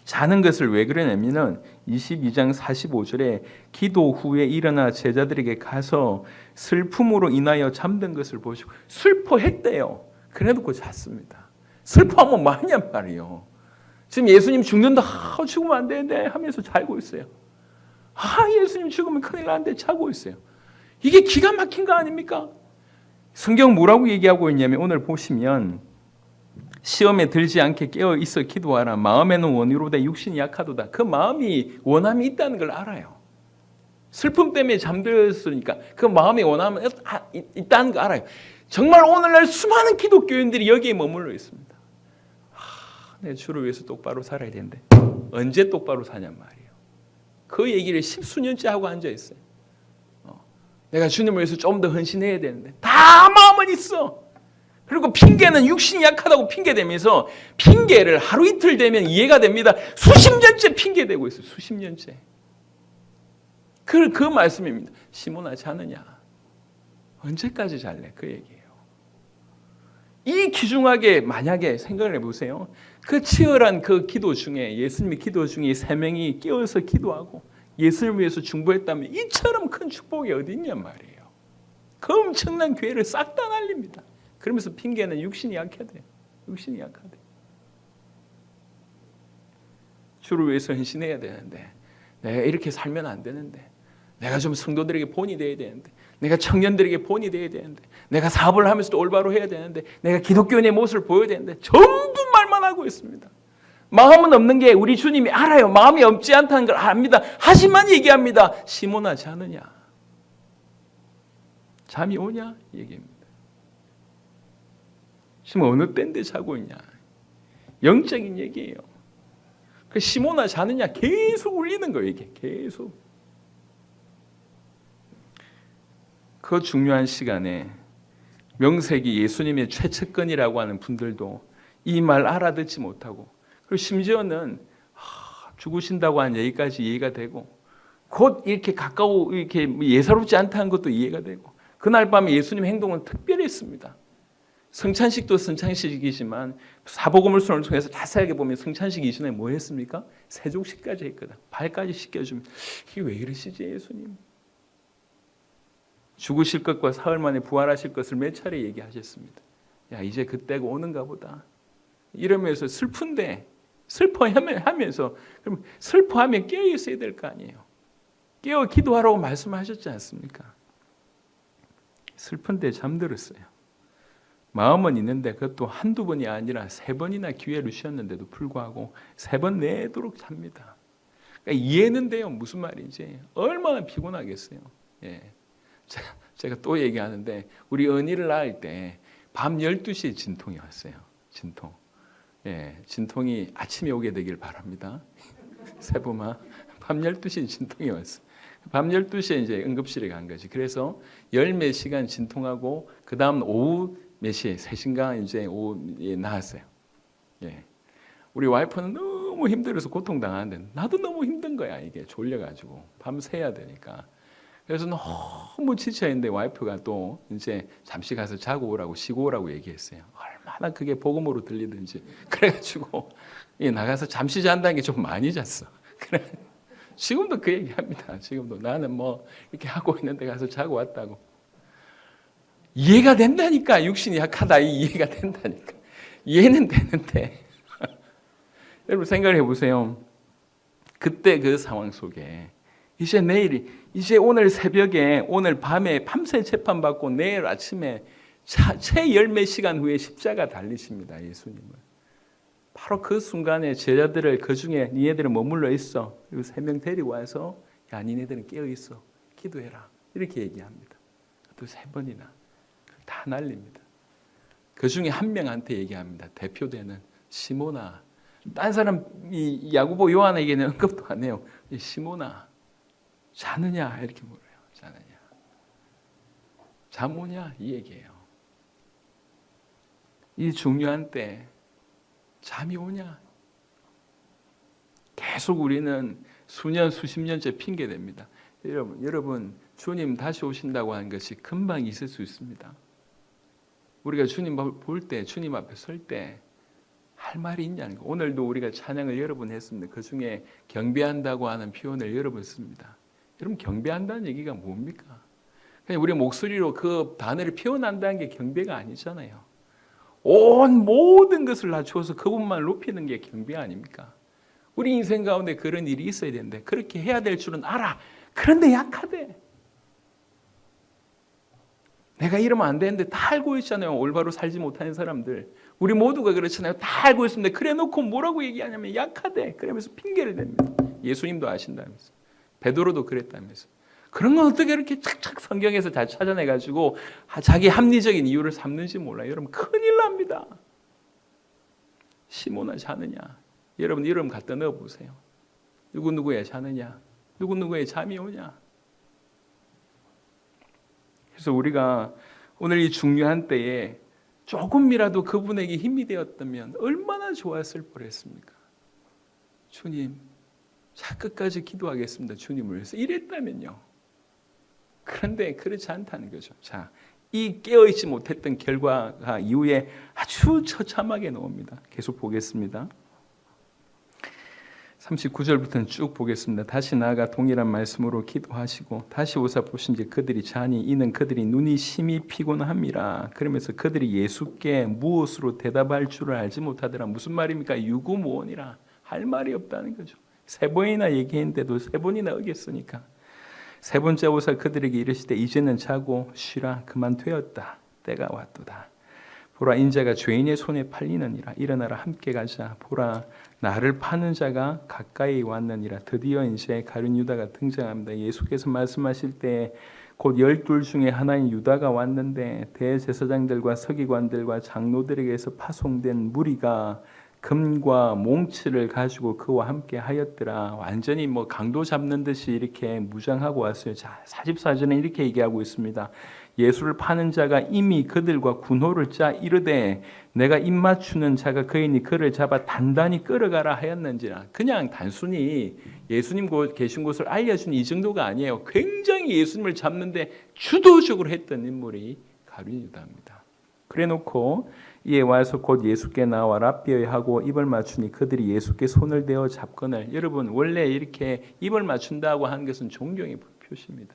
A: 자는 것을 왜 그러냐면은 22장 45절에 기도 후에 일어나 제자들에게 가서 슬픔으로 인하여 잠든 것을 보시고 슬퍼했대요. 그래놓고 잤습니다. 슬퍼하면 뭐 하냔 말이에요. 지금 예수님 죽는다, 죽으면 안 되는데 하면서 자고 있어요. 예수님 죽으면 큰일 나는데 자고 있어요. 이게 기가 막힌 거 아닙니까? 성경 뭐라고 얘기하고 있냐면 오늘 보시면 시험에 들지 않게 깨어 있어 기도하라. 마음에는 원이로다 육신이 약하도다. 그 마음이 원함이 있다는 걸 알아요. 슬픔 때문에 잠들었으니까 그 마음이 원함이 있다는 걸 알아요. 정말 오늘날 수많은 기독교인들이 여기에 머물러 있습니다. 내 주를 위해서 똑바로 살아야 되는데 언제 똑바로 사냔 말이에요. 그 얘기를 십수년째 하고 앉아 있어요. 내가 주님을 위해서 좀 더 헌신해야 되는데 다 마음은 있어. 그리고 핑계는 육신이 약하다고 핑계대면서 핑계를 하루 이틀 되면 이해가 됩니다. 수십 년째 핑계대고 있어요. 수십 년째. 그 말씀입니다. 시몬아 자느냐? 언제까지 잘래? 그 얘기예요. 이 귀중하게 만약에 생각을 해보세요. 그 치열한 그 기도 중에 예수님의 기도 중에 세 명이 깨어서 기도하고 예수님을 위해서 중보했다면 이처럼 큰 축복이 어디 있냔 말이에요. 그 엄청난 교회를 싹 다 날립니다. 그러면서 핑계는 육신이 약하대. 육신이 약하대. 주를 위해서 헌신해야 되는데 내가 이렇게 살면 안 되는데 내가 좀 성도들에게 본이 돼야 되는데 내가 청년들에게 본이 돼야 되는데 내가 사업을 하면서도 올바로 해야 되는데 내가 기독교인의 모습을 보여야 되는데 전부 말만 하고 있습니다. 마음은 없는 게 우리 주님이 알아요. 마음이 없지 않다는 걸 압니다. 하지만 얘기합니다. 시몬아 자느냐? 잠이 오냐? 얘기합니다. 지금 어느 때인데 자고 있냐? 영적인 얘기예요. 그 시몬아 자느냐? 계속 울리는 거예요. 이게 계속. 그 중요한 시간에 명색이 예수님의 최측근이라고 하는 분들도 이 말 알아듣지 못하고 그리고 심지어는 죽으신다고 한 얘기까지 이해가 되고 곧 이렇게 가까워 이렇게 예사롭지 않다는 것도 이해가 되고 그날 밤에 예수님 행동은 특별했습니다. 성찬식도 성찬식이지만 사복음을서를 통해서 자세하게 보면 성찬식 이전에 뭐 했습니까? 세족식까지 했거든. 발까지 씻겨주면 이게 왜 이러시지 예수님? 죽으실 것과 사흘 만에 부활하실 것을 몇 차례 얘기하셨습니다. 야 이제 그때가 오는가 보다. 이러면서 슬픈데 슬퍼하면서 그럼 슬퍼하면 깨어 있어야 될 거 아니에요. 깨어 기도하라고 말씀하셨지 않습니까? 슬픈데 잠들었어요. 마음은 있는데 그것도 한두 번이 아니라 3번이나 기회를 주셨는데도 불구하고 3번 내도록 잡니다. 그러니까 이해는 돼요. 무슨 말인지. 얼마나 피곤하겠어요. 예. 제가 또 얘기하는데 우리 은희를 낳을 때 밤 12시에 진통이 왔어요. 진통. 예, 진통이 아침에 오게 되길 바랍니다. 세부마 밤 12시에 진통이 왔어요. 밤 12시에 이제 응급실에 간 거지. 그래서 열 몇 시간 진통하고 그 다음 오후 몇 시에 3시간 이제 오후에 나왔어요. 예. 우리 와이프는 너무 힘들어서 고통당하는데 나도 너무 힘든 거야. 이게 졸려가지고 밤새야 되니까. 그래서 너무 지쳐있는데 와이프가 또 이제 잠시 가서 자고 오라고 쉬고 오라고 얘기했어요. 얼마나 그게 복음으로 들리든지. 그래가지고 나가서 잠시 잔다는 게 좀 많이 잤어. 그래. 지금도 그 얘기합니다. 지금도 나는 뭐 이렇게 하고 있는데 가서 자고 왔다고. 이해가 된다니까. 육신이 약하다. 이해가 된다니까. 이해는 되는데. 여러분 생각을 해보세요. 그때 그 상황 속에 이제 내일이 이제 오늘 새벽에 오늘 밤에 밤새 재판받고 내일 아침에 채 열 몇 시간 후에 십자가 달리십니다. 예수님을. 바로 그 순간에 제자들을 그 중에 니네들은 머물러 있어. 그리고 3명 데리고 와서 야 니네들은 깨어 있어. 기도해라. 이렇게 얘기합니다. 또 3번이나 다 날립니다. 그 중에 한 명한테 얘기합니다. 대표되는 시몬아. 딴 사람 이 야고보 요한에게는 언급도 안 해요. 시몬아. 자느냐 이렇게 물어요. 자느냐. 잠 오냐 이 얘기예요. 이 중요한 때 잠이 오냐. 계속 우리는 수년 수십 년째 핑계댑니다. 여러분 주님 다시 오신다고 하는 것이 금방 있을 수 있습니다. 우리가 주님 볼 때 주님 앞에 설 때 할 말이 있냐는 거. 오늘도 우리가 찬양을 여러 번 했습니다. 그 중에 경배한다고 하는 표현을 여러 번 씁니다. 여러분 경배한다는 얘기가 뭡니까? 그냥 우리 목소리로 그 단어를 표현한다는 게 경배가 아니잖아요. 온 모든 것을 낮추어서 그분만 높이는 게 경배 아닙니까? 우리 인생 가운데 그런 일이 있어야 되는데 그렇게 해야 될 줄은 알아. 그런데 약하대. 내가 이러면 안 되는데 다 알고 있잖아요. 올바로 살지 못하는 사람들. 우리 모두가 그렇잖아요. 다 알고 있습니다. 그래 놓고 뭐라고 얘기하냐면 약하대. 그러면서 핑계를 댑니다. 예수님도 아신다면서. 베드로도 그랬다면서. 그런 건 어떻게 이렇게 착착 성경에서 잘 찾아내가지고 자기 합리적인 이유를 삼는지 몰라요. 여러분 큰일 납니다. 시몬아 자느냐. 여러분 이름 갖다 넣어보세요. 누구누구에 자느냐. 누구누구에 잠이 오냐. 그래서 우리가 오늘 이 중요한 때에 조금이라도 그분에게 힘이 되었다면 얼마나 좋았을 뻔했습니까? 주님, 자 끝까지 기도하겠습니다. 주님을 위해서 이랬다면요. 그런데 그렇지 않다는 거죠. 자, 이 깨어있지 못했던 결과가 이후에 아주 처참하게 나옵니다. 계속 보겠습니다. 39절부터는 쭉 보겠습니다. 다시 나아가 동일한 말씀으로 기도하시고 다시 오사 보신지 그들이 자니 이는 그들이 눈이 심히 피곤함이라. 그러면서 그들이 예수께 무엇으로 대답할 줄을 알지 못하더라. 무슨 말입니까? 유구무원이라. 할 말이 없다는 거죠. 세 번이나 얘기했는데도 세 번이나 어겼으니까. 세 번째 오사 그들에게 이르시되 이제는 자고 쉬라. 그만 되었다. 때가 왔도다. 보라 인자가 죄인의 손에 팔리느니라. 일어나라 함께 가자. 보라 나를 파는 자가 가까이 왔느니라. 드디어 이제 가룟 유다가 등장합니다. 예수께서 말씀하실 때 곧 12 중에 하나인 유다가 왔는데 대제사장들과 서기관들과 장로들에게서 파송된 무리가 금과 몽치를 가지고 그와 함께 하였더라. 완전히 뭐 강도 잡는 듯이 이렇게 무장하고 왔어요. 자, 44절은 이렇게 얘기하고 있습니다. 예수를 파는 자가 이미 그들과 군호를 짜 이르되 내가 입맞추는 자가 그이니 그를 잡아 단단히 끌어가라 하였는지라. 그냥 단순히 예수님 계신 곳을 알려준 이 정도가 아니에요. 굉장히 예수님을 잡는데 주도적으로 했던 인물이 가룟 유다입니다. 그래놓고 이에 와서 곧 예수께 나와 랍비여 하고 입을 맞추니 그들이 예수께 손을 대어 잡거늘. 여러분 원래 이렇게 입을 맞춘다고 하는 것은 존경의 표시입니다.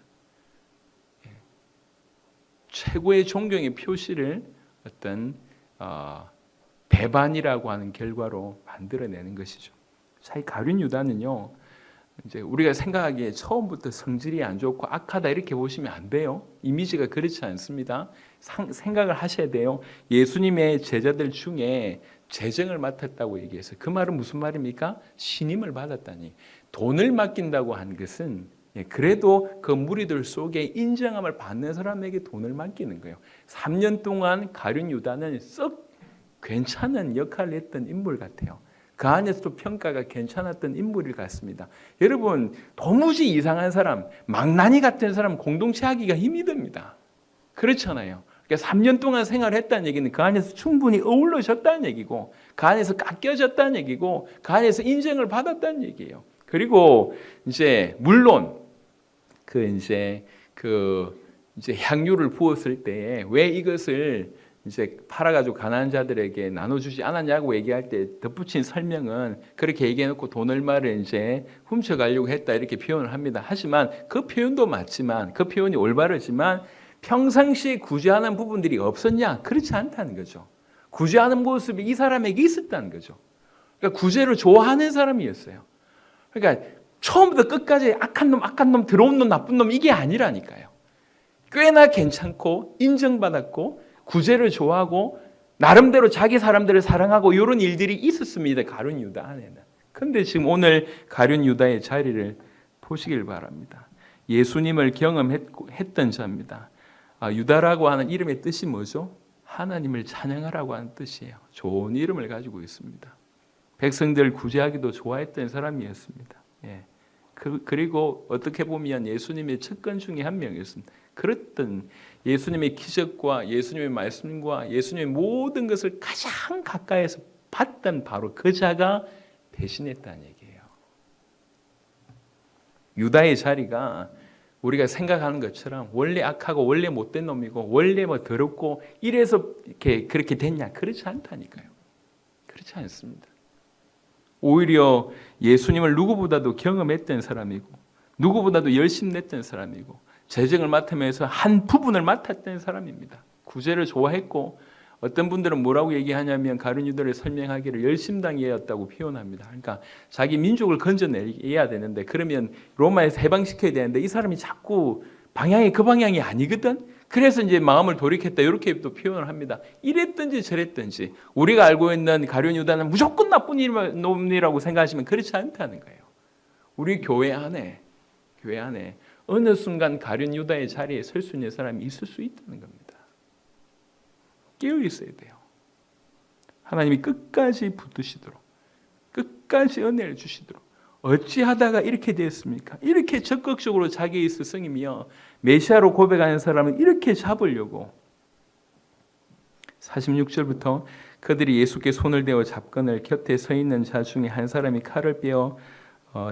A: 최고의 존경의 표시를 어떤 배반이라고 하는 결과로 만들어내는 것이죠. 자, 이 가룟 유다는요, 이제 우리가 생각하기에 처음부터 성질이 안 좋고 악하다 이렇게 보시면 안 돼요. 이미지가 그렇지 않습니다. 생각을 하셔야 돼요. 예수님의 제자들 중에 재정을 맡았다고 얘기해서 그 말은 무슨 말입니까? 신임을 받았다니. 돈을 맡긴다고 한 것은 그래도 그 무리들 속에 인정함을 받는 사람에게 돈을 맡기는 거예요. 3년 동안 가룟 유다는 썩 괜찮은 역할을 했던 인물 같아요. 그 안에서도 평가가 괜찮았던 인물일 같습니다. 여러분 도무지 이상한 사람, 망나니 같은 사람 공동체 하기가 힘이 듭니다. 그렇잖아요. 그러니까 3년 동안 생활했다는 얘기는 그 안에서 충분히 어울러졌다는 얘기고 그 안에서 깎여졌다는 얘기고 그 안에서 인정을 받았다는 얘기예요. 그리고 이제 물론 이제 향유를 부었을 때에 왜 이것을 이제 팔아가지고 가난한 자들에게 나눠주지 않았냐고 얘기할 때 덧붙인 설명은 그렇게 얘기해놓고 돈 얼마를 이제 훔쳐가려고 했다 이렇게 표현을 합니다. 하지만 그 표현도 맞지만 그 표현이 올바르지만 평상시에 구제하는 부분들이 없었냐? 그렇지 않다는 거죠. 구제하는 모습이 이 사람에게 있었다는 거죠. 그러니까 구제를 좋아하는 사람이었어요. 그러니까 처음부터 끝까지 악한 놈, 더러운 놈, 나쁜 놈 이게 아니라니까요. 꽤나 괜찮고 인정받았고 구제를 좋아하고 나름대로 자기 사람들을 사랑하고 이런 일들이 있었습니다. 가룟 유다 안에는. 그런데 지금 오늘 가룟 유다의 자리를 보시길 바랍니다. 예수님을 경험했던 자입니다. 유다라고 하는 이름의 뜻이 뭐죠? 하나님을 찬양하라고 하는 뜻이에요. 좋은 이름을 가지고 있습니다. 백성들 구제하기도 좋아했던 사람이었습니다. 예. 그리고 어떻게 보면 예수님의 측근 중에 한 명이었습니다. 그랬던 예수님의 기적과 예수님의 말씀과 예수님의 모든 것을 가장 가까이에서 봤던 바로 그 자가 대신했다는 얘기예요. 유다의 자리가 우리가 생각하는 것처럼 원래 악하고 원래 못된 놈이고 원래 뭐 더럽고 이래서 그렇게 됐냐? 그렇지 않다니까요. 그렇지 않습니다. 오히려 예수님을 누구보다도 경험했던 사람이고 누구보다도 열심히 냈던 사람이고 재정을 맡으면서 한 부분을 맡았던 사람입니다. 구제를 좋아했고 어떤 분들은 뭐라고 얘기하냐면 가룟 유다를 설명하기를 열심당이었다고 표현합니다. 그러니까 자기 민족을 건져내야 되는데 그러면 로마에서 해방시켜야 되는데 이 사람이 자꾸 방향이 그 방향이 아니거든. 그래서 이제 마음을 돌이켰다 이렇게 또 표현을 합니다. 이랬든지 저랬든지 우리가 알고 있는 가룟 유다는 무조건 나쁜 놈이라고 생각하시면 그렇지 않다는 거예요. 우리 교회 안에 어느 순간 가룟 유다의 자리에 설 수 있는 사람이 있을 수 있다는 겁니다. 깨어 있어야 돼요. 하나님이 끝까지 붙드시도록, 끝까지 은혜를 주시도록. 어찌하다가 이렇게 되었습니까? 이렇게 적극적으로 자기의 스승이며 메시아로 고백하는 사람을 이렇게 잡으려고. 46절부터 그들이 예수께 손을 대어 잡건을 곁에 서 있는 자 중에 한 사람이 칼을 빼어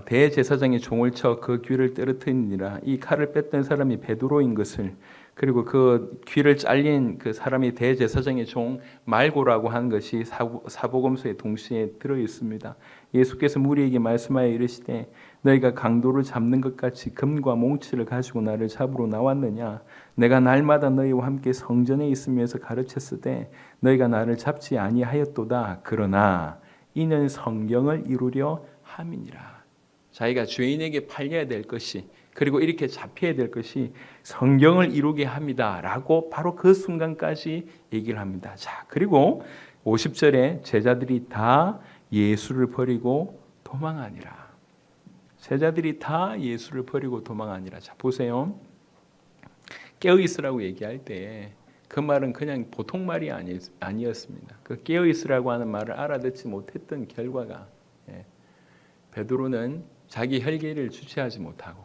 A: 대제사장의 종을 쳐 그 귀를 떨어뜨리니라. 이 칼을 뺐던 사람이 베드로인 것을, 그리고 그 귀를 잘린 그 사람이 대제사장의 종 말고라고 한 것이 사복음서에 동시에 들어 있습니다. 예수께서 무리에게 말씀하여 이르시되 너희가 강도를 잡는 것 같이 금과 몽치를 가지고 나를 잡으러 나왔느냐? 내가 날마다 너희와 함께 성전에 있으면서 가르쳤으되 너희가 나를 잡지 아니하였도다. 그러나 이는 성경을 이루려 함이니라. 자기가 죄인에게 팔려야 될 것이, 그리고 이렇게 잡혀야 될 것이 성경을 이루게 합니다라고 바로 그 순간까지 얘기를 합니다. 자, 그리고 50절에 제자들이 다 예수를 버리고 도망하니라. 제자들이 다 예수를 버리고 도망하니라. 자, 보세요. 깨어 있으라고 얘기할 때 그 말은 그냥 보통 말이 아니었습니다. 그 깨어 있으라고 하는 말을 알아듣지 못했던 결과가, 베드로는 자기 혈기를 주체하지 못하고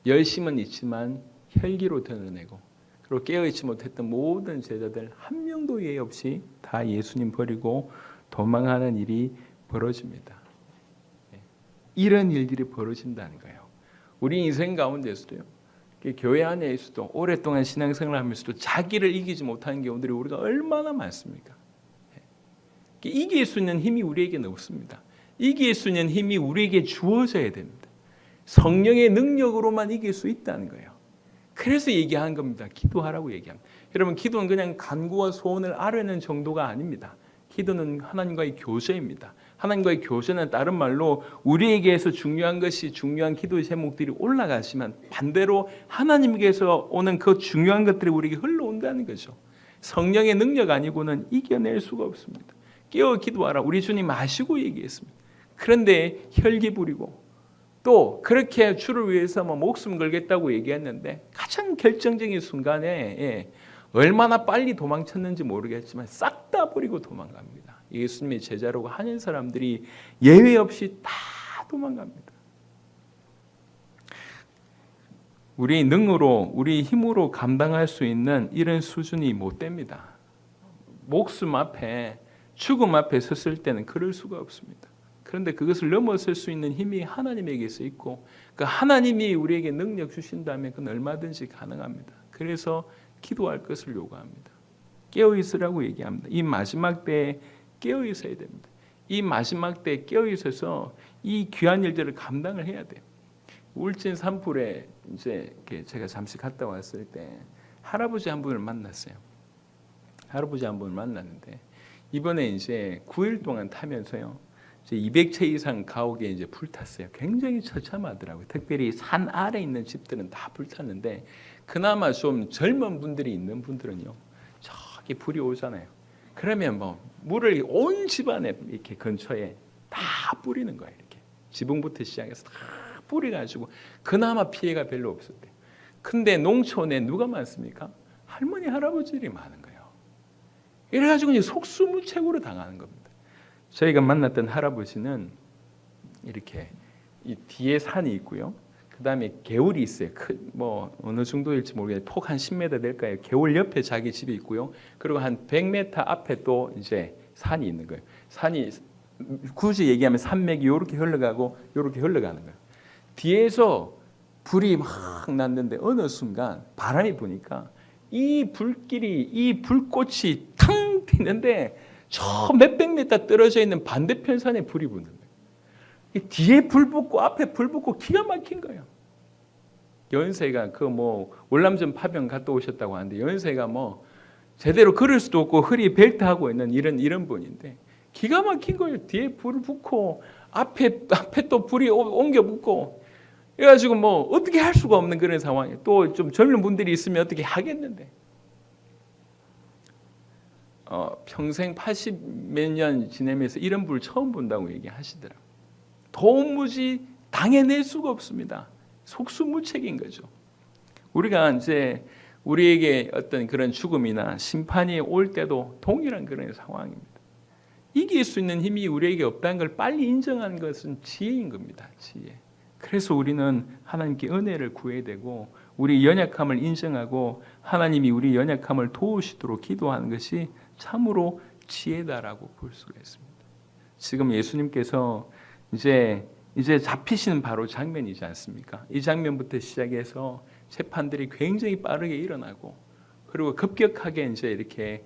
A: 열심은 있지만 혈기로 드러내고, 그리고 깨어있지 못했던 모든 제자들 한 명도 예의 없이 다 예수님 버리고 도망하는 일이 벌어집니다. 이런 일들이 벌어진다는 거예요. 우리 인생 가운데서도요, 교회 안에서도 오랫동안 신앙생활을 하면서도 자기를 이기지 못하는 경우들이 우리가 얼마나 많습니까? 이길 수 있는 힘이 우리에게는 없습니다. 이길 수 있는 힘이 우리에게 주어져야 됩니다. 성령의 능력으로만 이길 수 있다는 거예요. 그래서 얘기한 겁니다. 기도하라고 얘기합니다. 여러분, 기도는 그냥 간구와 소원을 아뢰는 정도가 아닙니다. 기도는 하나님과의 교제입니다. 하나님과의 교제는 다른 말로 우리에게서 중요한 것이, 중요한 기도의 제목들이 올라가지만 반대로 하나님께서 오는 그 중요한 것들이 우리에게 흘러온다는 거죠. 성령의 능력 아니고는 이겨낼 수가 없습니다. 깨어 기도하라. 우리 주님 아시고 얘기했습니다. 그런데 혈기 부리고 또 그렇게 주를 위해서 목숨 걸겠다고 얘기했는데 가장 결정적인 순간에 얼마나 빨리 도망쳤는지 모르겠지만 싹 다 버리고 도망갑니다. 예수님의 제자라고 하는 사람들이 예외 없이 다 도망갑니다. 우리 능으로, 우리 힘으로 감당할 수 있는 이런 수준이 못 됩니다. 목숨 앞에, 죽음 앞에 섰을 때는 그럴 수가 없습니다. 그런데 그것을 넘어설 수 있는 힘이 하나님에게서 있고, 그 하나님이 우리에게 능력 주신다면 그건 얼마든지 가능합니다. 그래서 기도할 것을 요구합니다. 깨어 있으라고 얘기합니다. 이 마지막 때에 깨어 있어야 됩니다. 이 마지막 때에 깨어 있어서 이 귀한 일들을 감당을 해야 돼요. 울진 산불에 이제 제가 잠시 갔다 왔을 때 할아버지 한 분을 만났어요. 할아버지 한 분을 만났는데 이번에 이제 9일 동안 타면서요, 200채 이상 가옥에 이제 불탔어요. 굉장히 처참하더라고요. 특별히 산 아래 있는 집들은 다 불탔는데 그나마 좀 젊은 분들이 있는 분들은요, 저기 불이 오잖아요. 그러면 물을 온 집안에 이렇게 근처에 다 뿌리는 거예요. 이렇게 지붕부터 시작해서 다 뿌려가지고 그나마 피해가 별로 없었대요. 근데 농촌에 누가 많습니까? 할머니, 할아버지들이 많은 거예요. 이래가지고 이제 속수무책으로 당하는 겁니다. 저희가 만났던 할아버지는 이렇게 이 뒤에 산이 있고요. 그 다음에 개울이 있어요. 어느 정도일지 모르겠는데 폭 한 10m 될까요? 개울 옆에 자기 집이 있고요. 그리고 한 100m 앞에 또 이제 산이 있는 거예요. 산이 굳이 얘기하면 산맥이 이렇게 흘러가고 이렇게 흘러가는 거예요. 뒤에서 불이 막 났는데 어느 순간 바람이 부니까 이 불길이, 이 불꽃이 탕 튀는데 저 몇백 미터 떨어져 있는 반대편 산에 불이 붙는 거예요. 뒤에 불 붙고 앞에 불 붙고 기가 막힌 거예요. 연세가 월남전 파병 갔다 오셨다고 하는데 연세가 제대로 걸을 수도 없고 허리 벨트 하고 있는 이런 분인데 기가 막힌 거예요. 뒤에 불 붙고 앞에 또 불이 옮겨 붙고 그래가지고 뭐 어떻게 할 수가 없는 그런 상황에 또 좀 젊은 분들이 있으면 어떻게 하겠는데 평생 80 몇 년 지내면서 이런 불 처음 본다고 얘기하시더라고요. 도무지 당해낼 수가 없습니다. 속수무책인 거죠. 우리가 이제 우리에게 어떤 그런 죽음이나 심판이 올 때도 동일한 그런 상황입니다. 이길 수 있는 힘이 우리에게 없다는 걸 빨리 인정하는 것은 지혜인 겁니다. 지혜. 그래서 우리는 하나님께 은혜를 구해야 되고 우리 연약함을 인정하고 하나님이 우리 연약함을 도우시도록 기도하는 것이 참으로 지혜다라고 볼 수가 있습니다. 지금 예수님께서 이제 잡히시는 바로 장면이지 않습니까? 이 장면부터 시작해서 재판들이 굉장히 빠르게 일어나고 그리고 급격하게 이제 이렇게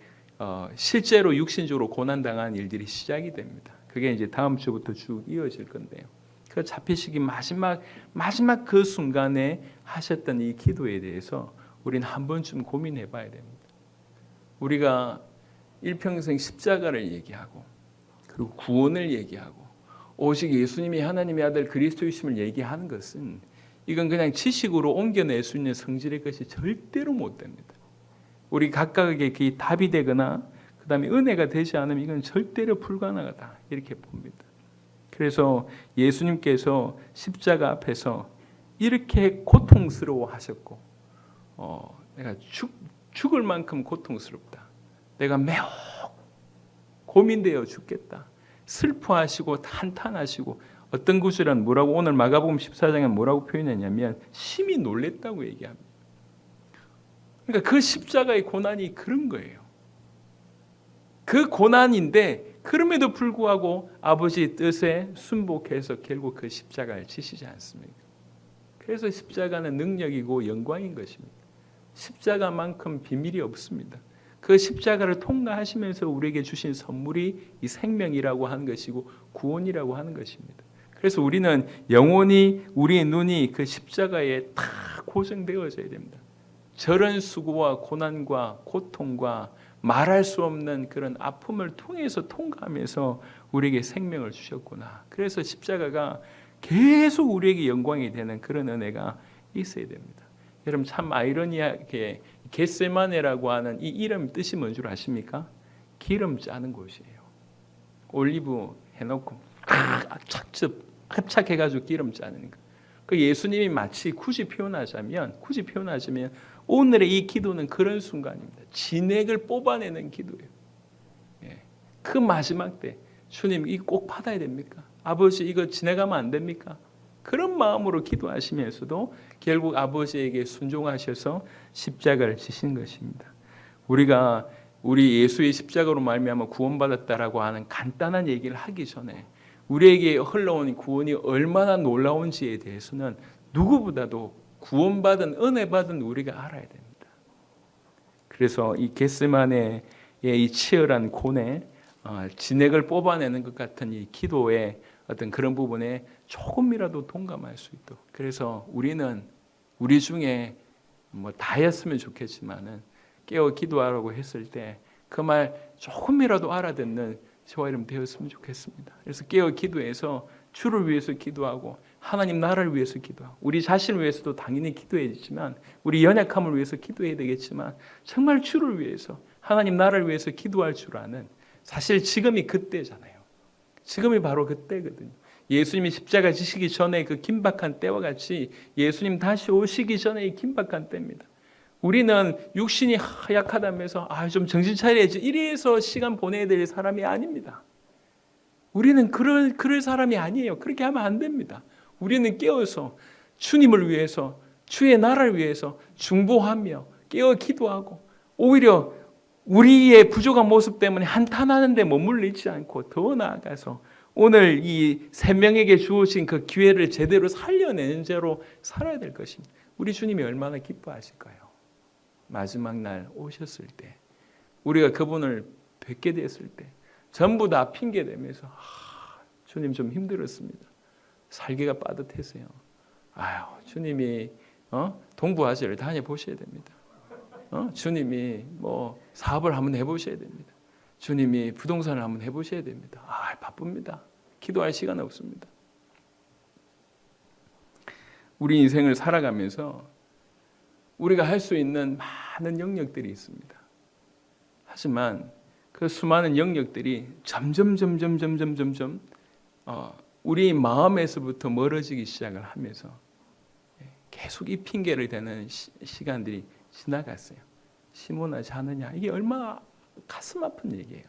A: 실제로 육신적으로 고난당한 일들이 시작이 됩니다. 그게 이제 다음 주부터 쭉 이어질 건데요. 그 잡히시기 마지막 그 순간에 하셨던 이 기도에 대해서 우리는 한 번쯤 고민해 봐야 됩니다. 우리가 일평생 십자가를 얘기하고 그리고 구원을 얘기하고 오직 예수님이 하나님의 아들 그리스도이심을 얘기하는 것은 이건 그냥 지식으로 옮겨낼 수 있는 성질의 것이 절대로 못 됩니다. 우리 각각에게 그게 답이 되거나 그 다음에 은혜가 되지 않으면 이건 절대로 불가능하다 이렇게 봅니다. 그래서 예수님께서 십자가 앞에서 이렇게 고통스러워 하셨고 내가 죽을 만큼 고통스럽다. 내가 매우 고민되어 죽겠다. 슬퍼하시고 한탄하시고 어떤 구절은 뭐라고 오늘 마가복음 14장에 뭐라고 표현했냐면 심히 놀랬다고 얘기합니다. 그러니까 그 십자가의 고난이 그런 거예요. 그 고난인데 그럼에도 불구하고 아버지의 뜻에 순복해서 결국 그 십자가를 지시지 않습니까? 그래서 십자가는 능력이고 영광인 것입니다. 십자가만큼 비밀이 없습니다. 그 십자가를 통과하시면서 우리에게 주신 선물이 이 생명이라고 하는 것이고 구원이라고 하는 것입니다. 그래서 우리는 영원히 우리의 눈이 그 십자가에 다 고정되어져야 됩니다. 저런 수고와 고난과 고통과 말할 수 없는 그런 아픔을 통해서 통과하면서 우리에게 생명을 주셨구나. 그래서 십자가가 계속 우리에게 영광이 되는 그런 은혜가 있어야 됩니다. 여러분 참 아이러니하게 겟세마네라고 하는 이 이름 뜻이 뭔 줄 아십니까? 기름 짜는 곳이에요. 올리브 해놓고 착착해가지고 기름 짜는 거. 그 예수님이 마치 굳이 표현하자면 오늘의 이 기도는 그런 순간입니다. 진액을 뽑아내는 기도예요. 그 마지막 때 주님 이 꼭 받아야 됩니까? 아버지 이거 지나가면 안 됩니까? 그런 마음으로 기도하시면서도 결국 아버지에게 순종하셔서 십자가를 지신 것입니다. 우리가 우리 예수의 십자가로 말미암아 구원받았다라고 하는 간단한 얘기를 하기 전에 우리에게 흘러온 구원이 얼마나 놀라운지에 대해서는 누구보다도 구원받은 은혜 받은 우리가 알아야 됩니다. 그래서 이 겟세마네의 이 치열한 고뇌, 진액을 뽑아내는 것 같은 이 기도의 어떤 그런 부분에 조금이라도 동감할 수 있도록. 그래서 우리는 우리 중에 뭐 다였으면 좋겠지만은 깨어 기도하라고 했을 때 그 말 조금이라도 알아듣는 저와 여러분 되었으면 좋겠습니다. 그래서 깨어 기도해서 주를 위해서 기도하고 하나님 나라를 위해서 기도하고 우리 자신을 위해서도 당연히 기도해야지만 우리 연약함을 위해서 기도해야 되겠지만 정말 주를 위해서 하나님 나라를 위해서 기도할 줄 아는 사실 지금이 그때잖아요. 지금이 바로 그때거든요. 예수님이 십자가 지시기 전에 그 긴박한 때와 같이 예수님 다시 오시기 전에 이 긴박한 때입니다. 우리는 육신이 약하다면서 좀 정신 차려야지 이래서 시간 보내야 될 사람이 아닙니다. 우리는 그럴 사람이 아니에요. 그렇게 하면 안 됩니다. 우리는 깨어서 주님을 위해서 주의 나라를 위해서 중보하며 깨어 기도하고 오히려 우리의 부족한 모습 때문에 한탄하는 데 머물러 있지 않고 더 나아가서 오늘 이 세 명에게 주어진 그 기회를 제대로 살려내는 죄로 살아야 될 것입니다. 우리 주님이 얼마나 기뻐하실까요? 마지막 날 오셨을 때 우리가 그분을 뵙게 됐을 때 전부 다 핑계대면서 주님 좀 힘들었습니다. 살기가 빠듯해서요. 주님이 동부아시아를 다녀보셔야 됩니다. 주님이 뭐 사업을 한번 해보셔야 됩니다. 주님이 부동산을 한번 해보셔야 됩니다. 바쁩니다. 기도할 시간 없습니다. 우리 인생을 살아가면서 우리가 할 수 있는 많은 영역들이 있습니다. 하지만 그 수많은 영역들이 점점 우리 마음에서부터 멀어지기 시작을 하면서 계속 이 핑계를 대는 시간들이 지나갔어요. 시몬아 자느냐? 이게 얼마나 가슴 아픈 얘기예요.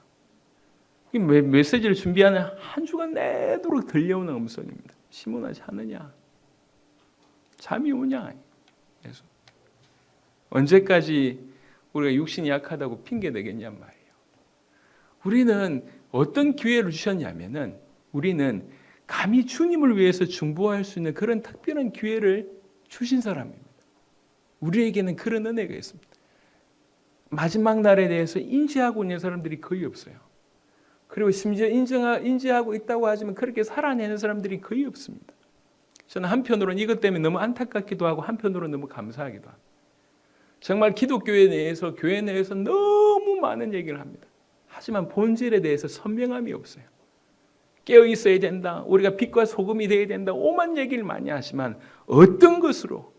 A: 이 메시지를 준비하는 한 주간 내도록 들려오는 음성입니다. 시몬아 자느냐? 잠이 오냐? 그래서 언제까지 우리가 육신이 약하다고 핑계 대겠냔 말이에요. 우리는 어떤 기회를 주셨냐면은 우리는 감히 주님을 위해서 중보할 수 있는 그런 특별한 기회를 주신 사람입니다. 우리에게는 그런 은혜가 있습니다. 마지막 날에 대해서 인지하고 있는 사람들이 거의 없어요. 그리고 심지어 인지하고 있다고 하지만 그렇게 살아내는 사람들이 거의 없습니다. 저는 한편으로는 이것 때문에 너무 안타깝기도 하고 한편으로는 너무 감사하기도 합니다. 정말 기독교회 내에서 교회 내에서 너무 많은 얘기를 합니다. 하지만 본질에 대해서 선명함이 없어요. 깨어 있어야 된다. 우리가 빛과 소금이 되어야 된다. 오만 얘기를 많이 하지만 어떤 것으로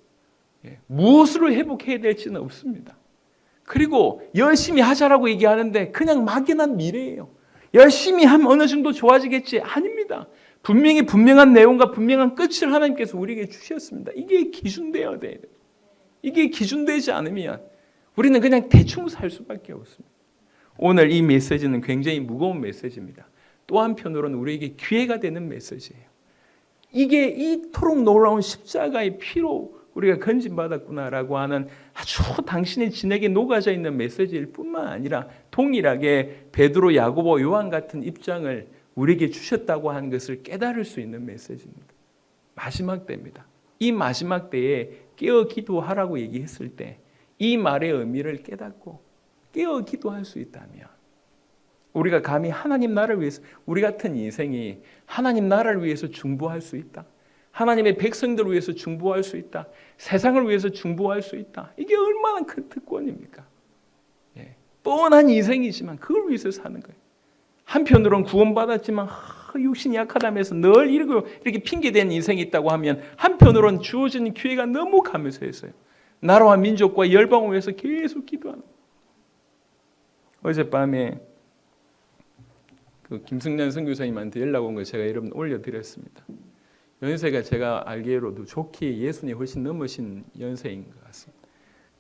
A: 무엇으로 회복해야 될지는 없습니다. 그리고 열심히 하자라고 얘기하는데 그냥 막연한 미래예요. 열심히 하면 어느 정도 좋아지겠지? 아닙니다. 분명히 분명한 내용과 분명한 끝을 하나님께서 우리에게 주셨습니다. 이게 기준되어야 돼요. 이게 기준되지 않으면 우리는 그냥 대충 살 수밖에 없습니다. 오늘 이 메시지는 굉장히 무거운 메시지입니다. 또 한편으로는 우리에게 기회가 되는 메시지예요. 이게 이토록 놀라운 십자가의 피로 우리가 건진받았구나라고 하는 아주 당신의 진에게 녹아져 있는 메시지일 뿐만 아니라 동일하게 베드로, 야고보, 요한 같은 입장을 우리에게 주셨다고 하는 것을 깨달을 수 있는 메시지입니다. 마지막 때입니다. 이 마지막 때에 깨어 기도하라고 얘기했을 때 이 말의 의미를 깨닫고 깨어 기도할 수 있다면 우리가 감히 하나님 나라를 위해서 우리 같은 인생이 하나님 나라를 위해서 중보할 수 있다. 하나님의 백성들을 위해서 중보할 수 있다. 세상을 위해서 중보할 수 있다. 이게 얼마나 큰 특권입니까? 뻔한 인생이지만 그걸 위해서 사는 거예요. 한편으로는 구원받았지만 육신이 약하다면서 늘 이렇게 핑계대는 인생이 있다고 하면 한편으로는 주어진 기회가 너무 감사해서요. 나라와 민족과 열방을 위해서 계속 기도하는 거예요. 어젯밤에 그 김승란 선교사님한테 연락 온 거 제가 여러분 올려드렸습니다. 연세가 제가 알기로도 좋게 예순이 훨씬 넘으신 연세인 것 같습니다.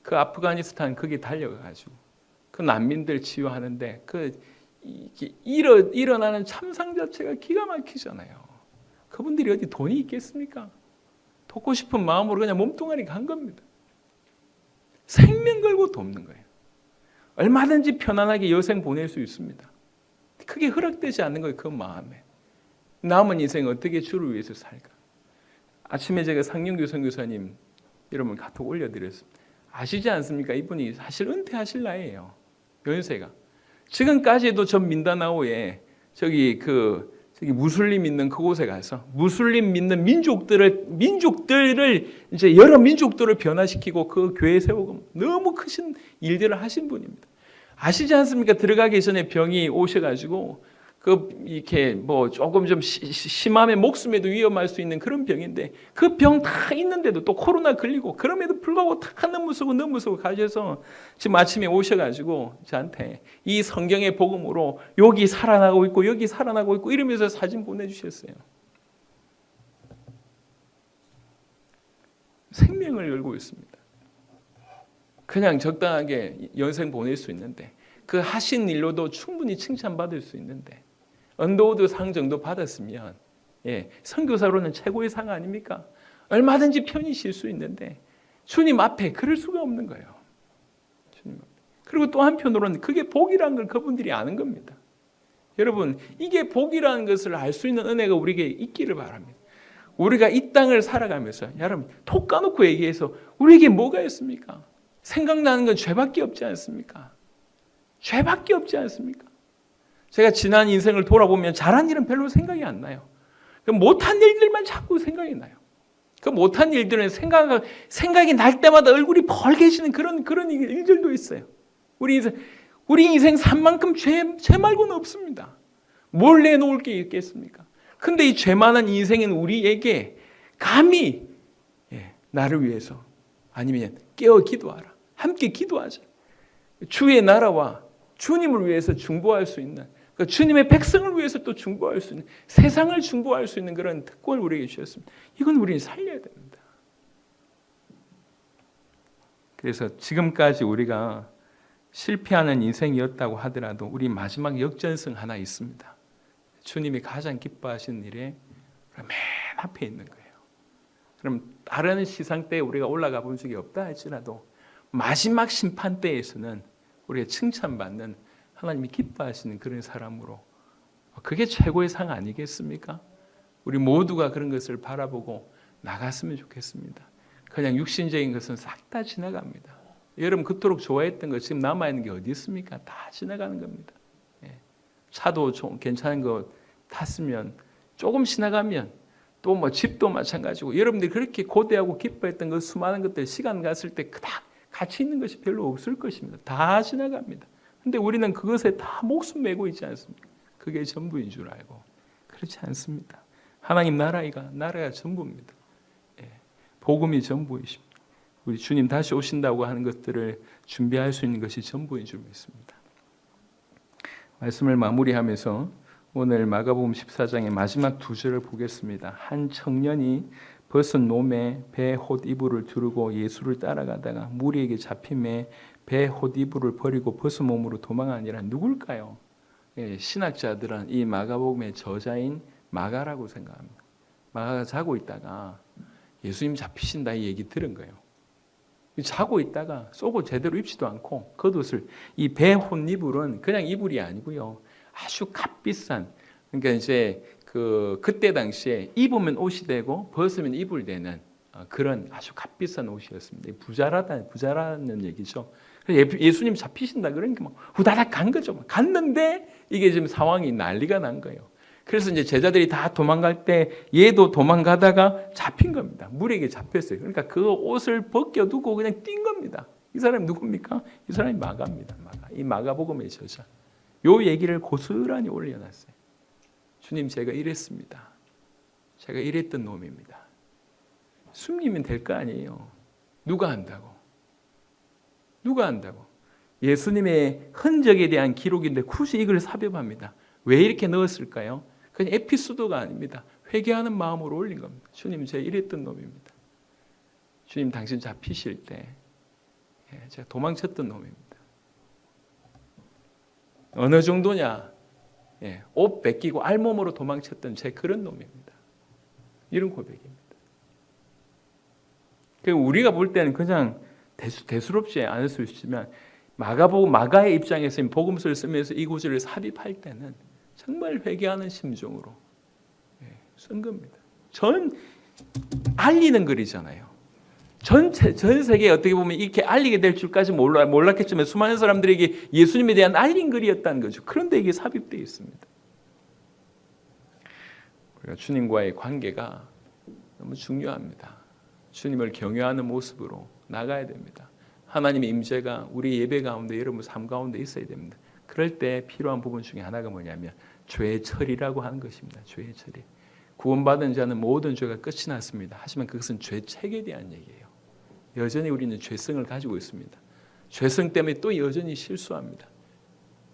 A: 그 아프가니스탄 거기 달려가가지고 그 난민들 치유하는데 일어나는 참상 자체가 기가 막히잖아요. 그분들이 어디 돈이 있겠습니까? 돕고 싶은 마음으로 그냥 몸뚱아리 간 겁니다. 생명 걸고 돕는 거예요. 얼마든지 편안하게 여생 보낼 수 있습니다. 크게 허락되지 않는 거예요. 그 마음에. 남은 인생 어떻게 주를 위해서 살까? 아침에 제가 상영규 선교사님 여러분 카톡 올려드렸습니다. 아시지 않습니까? 이분이 사실 은퇴하실 나이에요. 연세가. 지금까지도 전 민다나오에 저기 무슬림 있는 그곳에 가서 무슬림 믿는 민족들을 이제 여러 민족들을 변화시키고 그 교회 세우고 너무 크신 일들을 하신 분입니다. 아시지 않습니까? 들어가기 전에 병이 오셔가지고 이렇게 조금 좀 심하면 목숨에도 위험할 수 있는 그런 병인데 그 병 다 있는데도 또 코로나 걸리고 그럼에도 불구하고 다 너무 무서워 가셔서 지금 아침에 오셔가지고 저한테 이 성경의 복음으로 여기 살아나고 있고 여기 살아나고 있고 이러면서 사진 보내주셨어요. 생명을 열고 있습니다. 그냥 적당하게 연생 보낼 수 있는데 그 하신 일로도 충분히 칭찬받을 수 있는데 언더우드 상 정도 받았으면 선교사로는 최고의 상 아닙니까? 얼마든지 편히 쉴 수 있는데 주님 앞에 그럴 수가 없는 거예요. 주님 앞에. 그리고 또 한편으로는 그게 복이라는 걸 그분들이 아는 겁니다. 여러분 이게 복이라는 것을 알 수 있는 은혜가 우리에게 있기를 바랍니다. 우리가 이 땅을 살아가면서 여러분 톡 까놓고 얘기해서 우리에게 뭐가 있습니까? 생각나는 건 죄밖에 없지 않습니까? 죄밖에 없지 않습니까? 제가 지난 인생을 돌아보면 잘한 일은 별로 생각이 안 나요. 못한 일들만 자꾸 생각이 나요. 그 못한 일들은 생각이 날 때마다 얼굴이 벌개지는 그런 일들도 있어요. 우리 인생 산 만큼 죄 말고는 없습니다. 뭘 내놓을 게 있겠습니까? 근데 이 죄 많은 인생은 우리에게 감히 나를 위해서. 아니면 깨어 기도하라. 함께 기도하자. 주의 나라와 주님을 위해서 중보할 수 있는, 그러니까 주님의 백성을 위해서 또 중보할 수 있는, 세상을 중보할 수 있는 그런 특권을 우리에게 주셨습니다. 이건 우리는 살려야 됩니다. 그래서 지금까지 우리가 실패하는 인생이었다고 하더라도 우리 마지막 역전승 하나 있습니다. 주님이 가장 기뻐하시는 일에 맨 앞에 있는 거예요. 그럼 다른 시상 때에 우리가 올라가 본 적이 없다 할지라도 마지막 심판 때에서는 우리가 칭찬받는, 하나님이 기뻐하시는 그런 사람으로, 그게 최고의 상 아니겠습니까? 우리 모두가 그런 것을 바라보고 나갔으면 좋겠습니다. 그냥 육신적인 것은 싹 다 지나갑니다. 여러분 그토록 좋아했던 것 지금 남아있는 게 어디 있습니까? 다 지나가는 겁니다. 차도 좀 괜찮은 거 탔으면 조금 지나가면 또 뭐 집도 마찬가지고, 여러분들이 그렇게 고대하고 기뻐했던 그 수많은 것들 시간 갔을 때 그닥 가치 있는 것이 별로 없을 것입니다. 다 지나갑니다. 근데 우리는 그것에 다 목숨 메고 있지 않습니까? 그게 전부인 줄 알고. 그렇지 않습니다. 하나님 나라가 전부입니다. 복음이 전부이십니다. 우리 주님 다시 오신다고 하는 것들을 준비할 수 있는 것이 전부인 줄 믿습니다. 말씀을 마무리하면서 오늘 마가복음 14장의 마지막 두 절을 보겠습니다. 한 청년이 벗은 몸에 배 홑이불을 두르고 예수를 따라가다가 무리에게 잡힘에 배 홑이불을 버리고 벗은 몸으로 도망하니라. 누굴까요? 신학자들은 이 마가복음의 저자인 마가라고 생각합니다. 마가가 자고 있다가 예수님 잡히신다 이 얘기 들은 거예요. 자고 있다가 속옷 제대로 입지도 않고 겉옷을, 이 배 홑이불은 그냥 이불이 아니고요, 아주 값비싼, 그러니까 이제 그때 당시에 입으면 옷이 되고 벗으면 이불 되는 그런 아주 값비싼 옷이었습니다. 부자라는 얘기죠. 예수님 잡히신다 그러니까 막 후다닥 간 거죠. 갔는데 이게 지금 상황이 난리가 난 거예요. 그래서 이제 제자들이 다 도망갈 때 얘도 도망가다가 잡힌 겁니다. 물에게 잡혔어요. 그러니까 그 옷을 벗겨두고 그냥 뛴 겁니다. 이 사람이 누굽니까? 이 사람이 마가입니다. 이 마가복음의 저자. 요 얘기를 고스란히 올려놨어요. 주님, 제가 이랬습니다. 제가 이랬던 놈입니다. 숨기면 될 거 아니에요. 누가 안다고? 누가 안다고? 예수님의 흔적에 대한 기록인데 굳이 이걸 삽입합니다. 왜 이렇게 넣었을까요? 그냥 에피소드가 아닙니다. 회개하는 마음으로 올린 겁니다. 주님, 제가 이랬던 놈입니다. 주님, 당신 잡히실 때 제가 도망쳤던 놈입니다. 어느 정도냐? 옷 뺏기고 알몸으로 도망쳤던 제 그런 놈입니다. 이런 고백입니다. 우리가 볼 때는 그냥 대수롭지 않을 수 있지만 마가의 입장에서 복음서를 쓰면서 이 구절을 삽입할 때는 정말 회개하는 심정으로 쓴 겁니다. 알리는 글이잖아요. 전 세계에 어떻게 보면 이렇게 알리게 될 줄까지 몰랐겠지만 수많은 사람들에게 예수님에 대한 알린 글이었다는 거죠. 그런데 이게 삽입되어 있습니다. 우리가 주님과의 관계가 너무 중요합니다. 주님을 경외하는 모습으로 나가야 됩니다. 하나님의 임재가 우리 예배 가운데, 여러분 삶 가운데 있어야 됩니다. 그럴 때 필요한 부분 중에 하나가 뭐냐면 죄의 처리라고 하는 것입니다. 죄의 처리. 구원받은 자는 모든 죄가 끝이 났습니다. 하지만 그것은 죄책에 대한 얘기예요. 여전히 우리는 죄성을 가지고 있습니다. 죄성 때문에 또 여전히 실수합니다.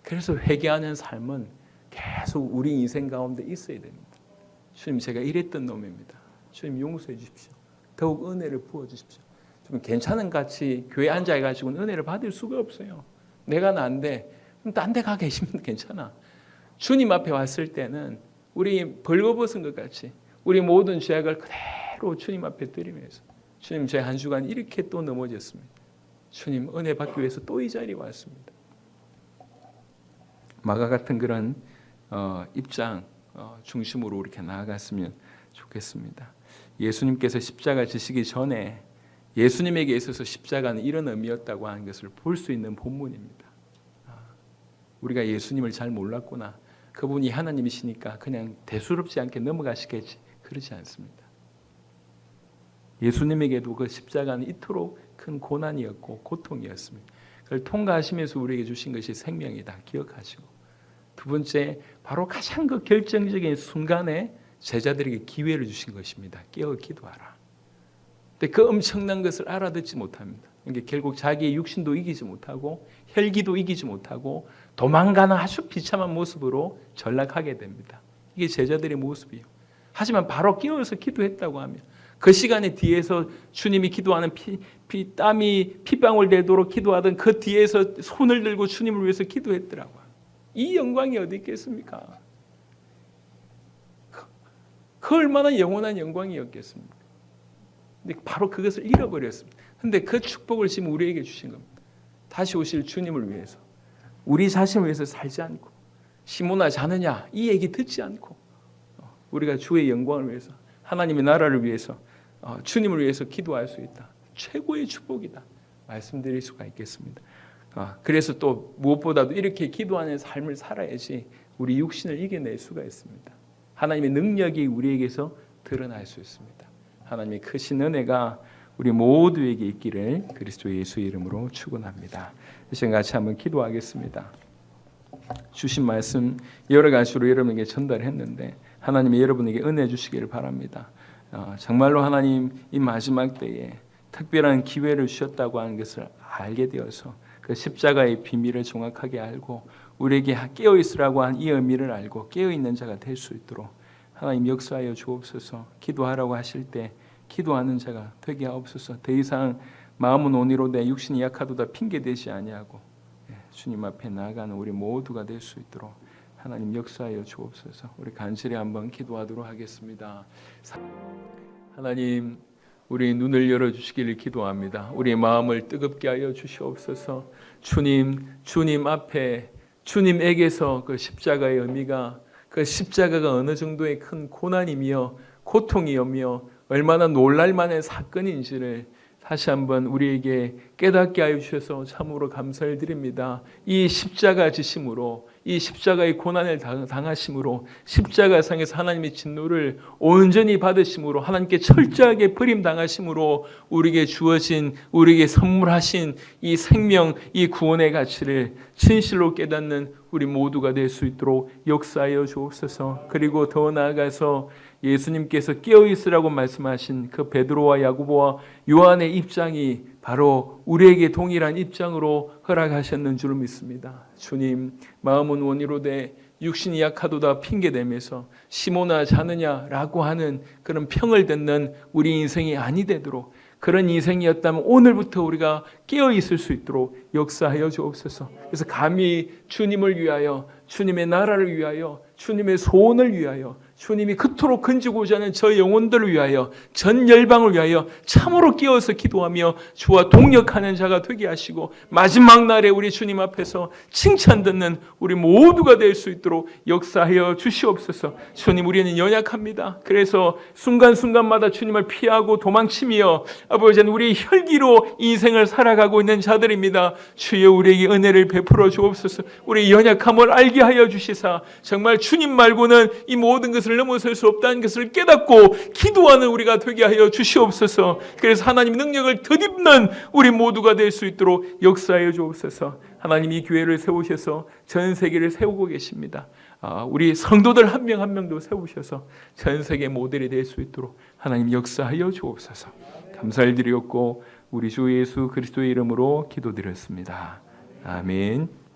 A: 그래서 회개하는 삶은 계속 우리 인생 가운데 있어야 됩니다. 주님, 제가 이랬던 놈입니다. 주님, 용서해 주십시오. 더욱 은혜를 부어주십시오. 좀 괜찮은 같이 교회 앉아가지고는 은혜를 받을 수가 없어요. 내가 난데 그럼 딴 데 가 계시면 괜찮아. 주님 앞에 왔을 때는 우리 벌거벗은 것 같이 우리 모든 죄악을 그대로 주님 앞에 드리면서, 주님, 제 한 주간 이렇게 또 넘어졌습니다. 주님, 은혜 받기 위해서 또 이 자리에 왔습니다. 마가 같은 그런 입장 중심으로 이렇게 나아갔으면 좋겠습니다. 예수님께서 십자가 지시기 전에 예수님에게 있어서 십자가는 이런 의미였다고 하는 것을 볼 수 있는 본문입니다. 우리가 예수님을 잘 몰랐구나. 그분이 하나님이시니까 그냥 대수롭지 않게 넘어가시겠지. 그렇지 않습니다. 예수님에게도 그 십자가는 이토록 큰 고난이었고 고통이었습니다. 그걸 통과하시면서 우리에게 주신 것이 생명이다. 기억하시고, 두 번째, 바로 가장 그 결정적인 순간에 제자들에게 기회를 주신 것입니다. 깨어 기도하라. 근데 그 엄청난 것을 알아듣지 못합니다. 그러니까 결국 자기의 육신도 이기지 못하고 혈기도 이기지 못하고 도망가는 아주 비참한 모습으로 전락하게 됩니다. 이게 제자들의 모습이에요. 하지만 바로 깨어서 기도했다고 하면 그 시간에 뒤에서 주님이 기도하는 땀이 핏방울 되도록 기도하던 그 뒤에서 손을 들고 주님을 위해서 기도했더라고요. 이 영광이 어디 있겠습니까? 그 얼마나 영원한 영광이었겠습니까? 근데 바로 그것을 잃어버렸습니다. 근데 그 축복을 지금 우리에게 주신 겁니다. 다시 오실 주님을 위해서, 우리 자신을 위해서 살지 않고, 시몬아 자느냐 이 얘기 듣지 않고, 우리가 주의 영광을 위해서, 하나님의 나라를 위해서, 주님을 위해서 기도할 수 있다. 최고의 축복이다 말씀드릴 수가 있겠습니다. 그래서 또 무엇보다도 이렇게 기도하는 삶을 살아야지 우리 육신을 이겨낼 수가 있습니다. 하나님의 능력이 우리에게서 드러날 수 있습니다. 하나님의 크신 은혜가 우리 모두에게 있기를 그리스도 예수의 이름으로 축원합니다. 이 시간 같이 한번 기도하겠습니다. 주신 말씀 여러 가지로 여러분에게 전달했는데 하나님이 여러분에게 은혜 주시기를 바랍니다. 정말로 하나님 이 마지막 때에 특별한 기회를 주셨다고 하는 것을 알게 되어서 그 십자가의 비밀을 정확하게 알고 우리에게 깨어있으라고 한 이 의미를 알고 깨어있는 자가 될 수 있도록 하나님 역사하여 주옵소서. 기도하라고 하실 때 기도하는 자가 되게 하옵소서. 더 이상 마음은 온이로 내 육신이 약하도다 핑계대지 아니하고 주님 앞에 나아가는 우리 모두가 될 수 있도록 하나님 역사하여 주옵소서. 우리 간절히 한번 기도하도록 하겠습니다. 하나님 우리 눈을 열어주시기를 기도합니다. 우리의 마음을 뜨겁게 하여 주시옵소서. 주님 앞에 주님에게서 그 십자가의 의미가 그 십자가가 어느 정도의 큰 고난이며 고통이며 얼마나 놀랄만한 사건인지를 다시 한번 우리에게 깨닫게 하여 주셔서 참으로 감사를 드립니다. 이 십자가 지심으로 이 십자가의 고난을 당하심으로 십자가상에서 하나님의 진노를 온전히 받으심으로 하나님께 철저하게 버림당하심으로 우리에게 주어진 우리에게 선물하신 이 생명 이 구원의 가치를 진실로 깨닫는 우리 모두가 될 수 있도록 역사하여 주옵소서. 그리고 더 나아가서 예수님께서 깨어있으라고 말씀하신 그 베드로와 야고보와 요한의 입장이 바로 우리에게 동일한 입장으로 허락하셨는 줄 믿습니다. 주님 마음은 원이로되 육신이 약하도다 핑계대면서 시몬아 자느냐라고 하는 그런 평을 듣는 우리 인생이 아니 되도록 그런 인생이었다면 오늘부터 우리가 깨어있을 수 있도록 역사하여 주옵소서. 그래서 감히 주님을 위하여 주님의 나라를 위하여 주님의 소원을 위하여 주님이 그토록 건지고자 하는 저 영혼들을 위하여 전 열방을 위하여 참으로 깨어서 기도하며 주와 동역하는 자가 되게 하시고 마지막 날에 우리 주님 앞에서 칭찬 듣는 우리 모두가 될 수 있도록 역사하여 주시옵소서. 주님 우리는 연약합니다. 그래서 순간순간마다 주님을 피하고 도망치며 아버지 우리 혈기로 인생을 살아가고 있는 자들입니다. 주여 우리에게 은혜를 베풀어 주옵소서. 우리 연약함을 알게 하여 주시사 정말 주님 말고는 이 모든 것을 넘어설 수 없다는 것을 깨닫고 기도하는 우리가 되게 하여 주시옵소서. 그래서 하나님 능력을 덧입는 우리 모두가 될 수 있도록 역사하여 주옵소서. 하나님 이 교회를 세우셔서 전 세계를 세우고 계십니다. 우리 성도들 한 명 한 명도 세우셔서 전 세계 모델이 될 수 있도록 하나님 역사하여 주옵소서. 감사를 드리옵고 우리 주 예수 그리스도의 이름으로 기도드렸습니다. 아멘.